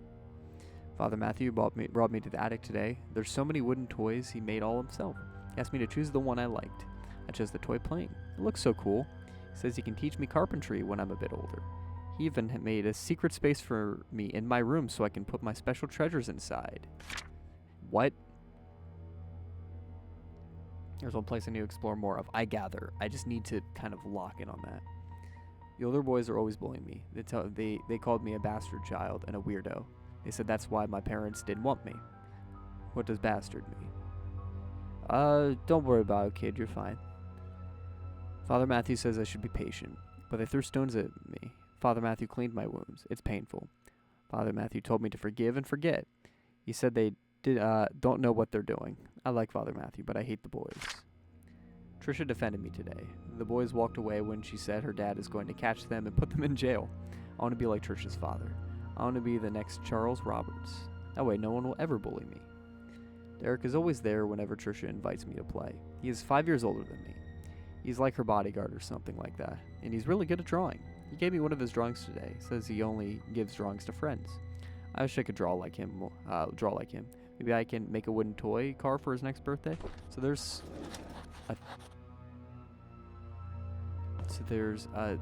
Father Matthew brought me to the attic today. There's so many wooden toys he made all himself. He asked me to choose the one I liked. I chose the toy plane. It looks so cool. He says he can teach me carpentry when I'm a bit older. He even made a secret space for me in my room so I can put my special treasures inside. What? There's one place I need to explore more of. I gather. I just need to kind of lock in on that. The older boys are always bullying me. They called me a bastard child and a weirdo. They said that's why my parents didn't want me. What does bastard mean? Don't worry about it, kid. You're fine. Father Matthew says I should be patient, but they threw stones at me. Father Matthew cleaned my wounds. It's painful. Father Matthew told me to forgive and forget. He said they don't know what they're doing. I like Father Matthew, but I hate the boys. Trisha defended me today. The boys walked away when she said her dad is going to catch them and put them in jail. I want to be like Trisha's father. I want to be the next Charles Roberts. That way no one will ever bully me. Derek is always there whenever Trisha invites me to play. He is 5 years older than me. He's like her bodyguard or something like that, and he's really good at drawing. He gave me one of his drawings today. Says he only gives drawings to friends. I wish I could draw like him. Maybe I can make a wooden toy car for his next birthday. So there's a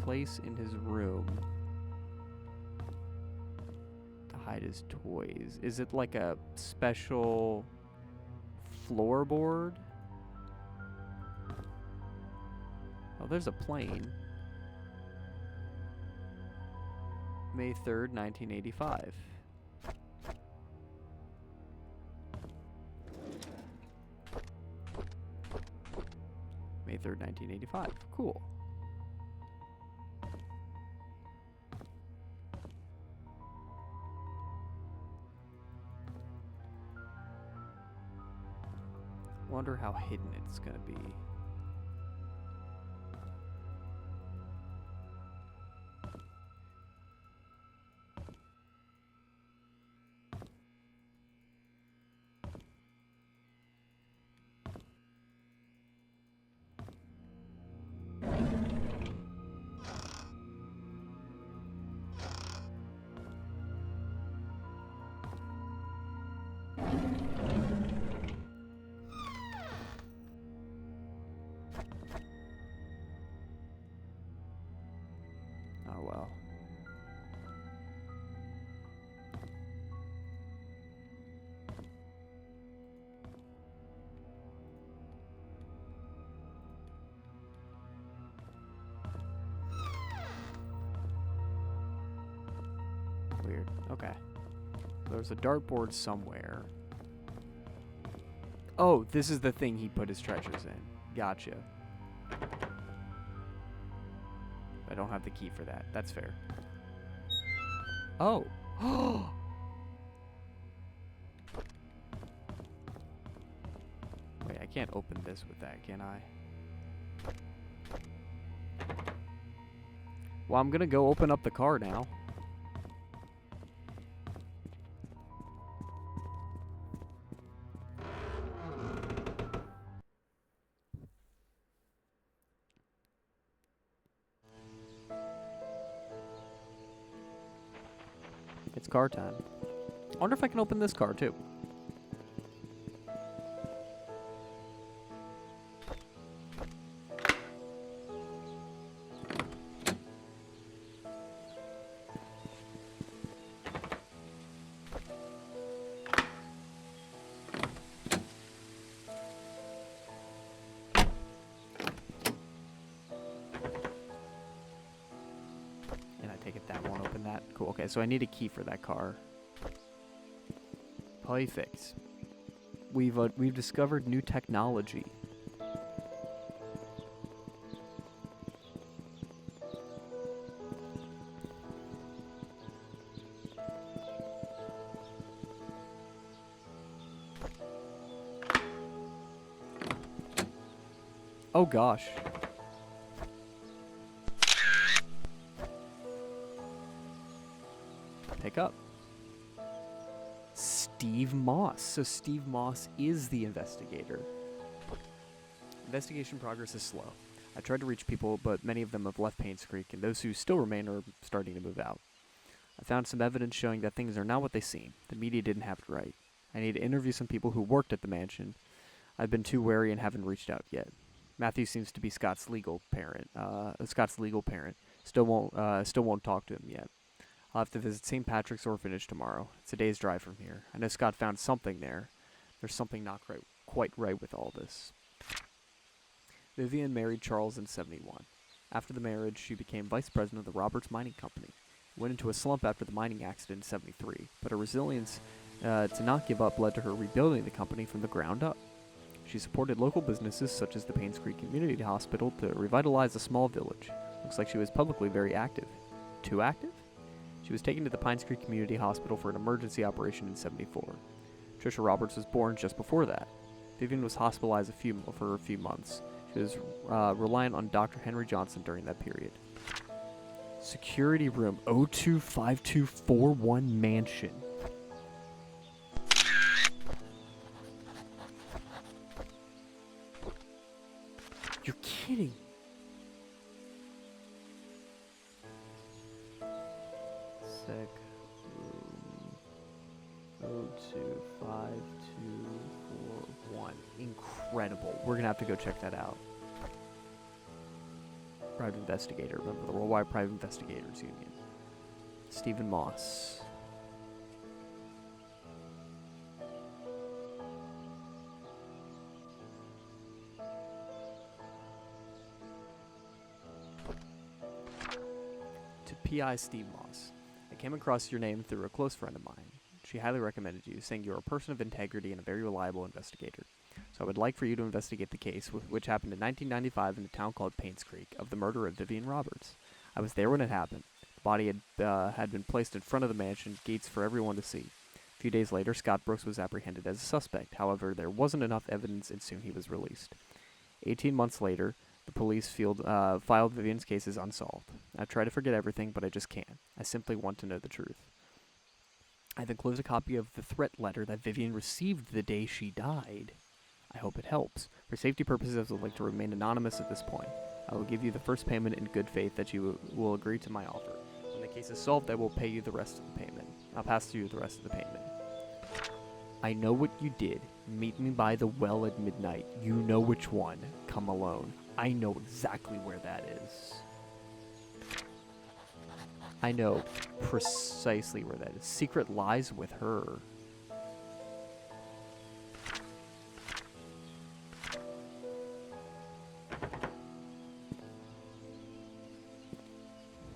place in his room to hide his toys. Is it like a special floorboard? Oh, there's a plane. May 3rd, 1985. May 3rd, 1985. Cool. Wonder how hidden it's gonna be. Oh well. Weird. Okay. There's a dartboard somewhere. Oh, this is the thing he put his treasures in. Gotcha. I don't have the key for that. That's fair. Oh. Wait, I can't open this with that, can I? Well, I'm gonna go open up the car now. It's car time. I wonder if I can open this car too. That won't open that. Cool. Okay, so I need a key for that car. Perfect. We've discovered new technology. Oh gosh. Pick up. Steve Moss. So Steve Moss is the investigator. Investigation progress is slow. I tried to reach people, but many of them have left Painscreek, and those who still remain are starting to move out. I found some evidence showing that things are not what they seem. The media didn't have it right. I need to interview some people who worked at the mansion. I've been too wary and haven't reached out yet. Matthew seems to be Scott's legal parent. Still won't talk to him yet. I'll have to visit St. Patrick's Orphanage tomorrow. It's a day's drive from here. I know Scott found something there. There's something not quite right with all this. Vivian married Charles in 71. After the marriage, she became vice president of the Roberts Mining Company. Went into a slump after the mining accident in 73, but her resilience to not give up led to her rebuilding the company from the ground up. She supported local businesses such as the Painscreek Community Hospital to revitalize a small village. Looks like she was publicly very active. Too active? She was taken to the Painscreek Community Hospital for an emergency operation in '74. Trisha Roberts was born just before that. Vivian was hospitalized for a few months. She was reliant on Dr. Henry Johnson during that period. Security room 025241 Mansion. You're kidding. Sec room 025241. Incredible. We're gonna have to go check that out. Private investigator. Remember the Worldwide Private Investigators Union. Stephen Moss. To PI Steve Moss. I came across your name through a close friend of mine. She highly recommended you, saying you're a person of integrity and a very reliable investigator. So I would like for you to investigate the case, which happened in 1995 in a town called Painscreek, of the murder of Vivian Roberts. I was there when it happened. The body had been placed in front of the mansion, gates for everyone to see. A few days later, Scott Brooks was apprehended as a suspect. However, there wasn't enough evidence, and soon he was released. 18 months later, the police filed Vivian's case as unsolved. I've tried to forget everything, but I just can't. I simply want to know the truth. I've enclosed a copy of the threat letter that Vivian received the day she died. I hope it helps. For safety purposes, I would like to remain anonymous at this point. I will give you the first payment in good faith that you will agree to my offer. When the case is solved, I will pay you the rest of the payment. I'll pass to you the rest of the payment. I know what you did. Meet me by the well at midnight. You know which one. Come alone. I know exactly where that is. I know precisely where that is. Secret lies with her.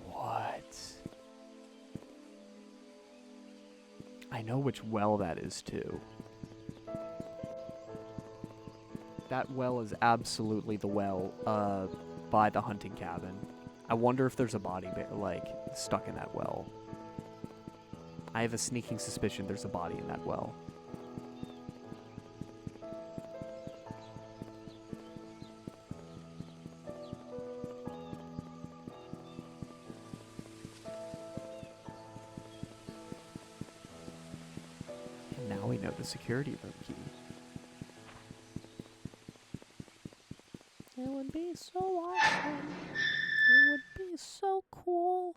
What? I know which well that is too. That well is absolutely the well by the hunting cabin. I wonder if there's a body stuck in that well. I have a sneaking suspicion there's a body in that well. And now we know the security room key. It would be so awesome. It would be so cool.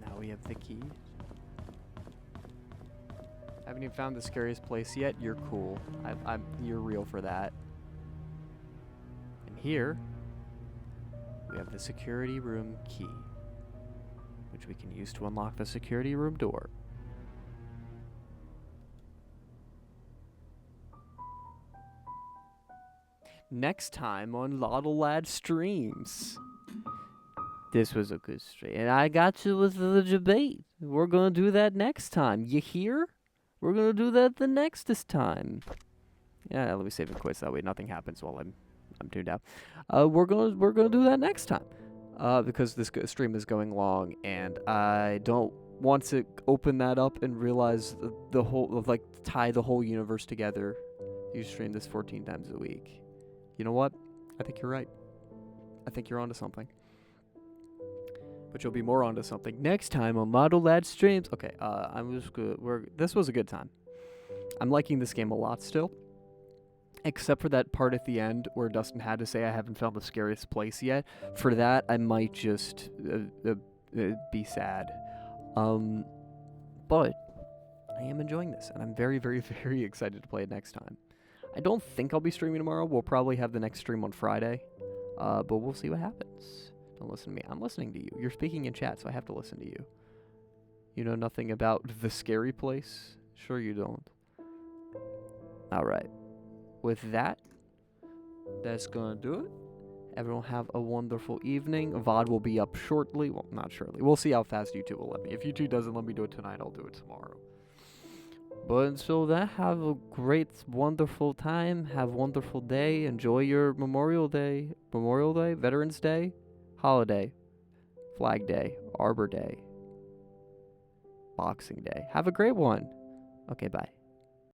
Now we have the key. Haven't even found the scariest place yet? You're cool. You're real for that. And here, we have the security room key, which we can use to unlock the security room door. Next time on Lottle Lad Streams. This was a good stream. And I got you with the debate. We're going to do that next time. You hear? We're going to do that this time. Yeah, let me save it quick so that way nothing happens while I'm tuned out. We're gonna do that next time. Because this stream is going long, and I don't want to open that up and realize the whole, tie the whole universe together. You stream this 14 times a week. You know what? I think you're right. I think you're onto something. But you'll be more onto something next time on Model Lad Streams. Okay, I'm just good. This was a good time. I'm liking this game a lot still. Except for that part at the end where Dustin had to say I haven't found the scariest place yet. For that, I might just be sad. But I am enjoying this, and I'm very, very, very excited to play it next time. I don't think I'll be streaming tomorrow. We'll probably have the next stream on Friday. But we'll see what happens. Don't listen to me. I'm listening to you. You're speaking in chat, so I have to listen to you. You know nothing about the scary place? Sure you don't. Alright. With that, that's gonna do it. Everyone have a wonderful evening. VOD will be up shortly. Well, not shortly. We'll see how fast YouTube will let me. If YouTube doesn't let me do it tonight, I'll do it tomorrow. But until then, have a great, wonderful time. Have a wonderful day. Enjoy your Memorial Day, Veterans Day, holiday, Flag Day, Arbor Day, Boxing Day. Have a great one. Okay, bye.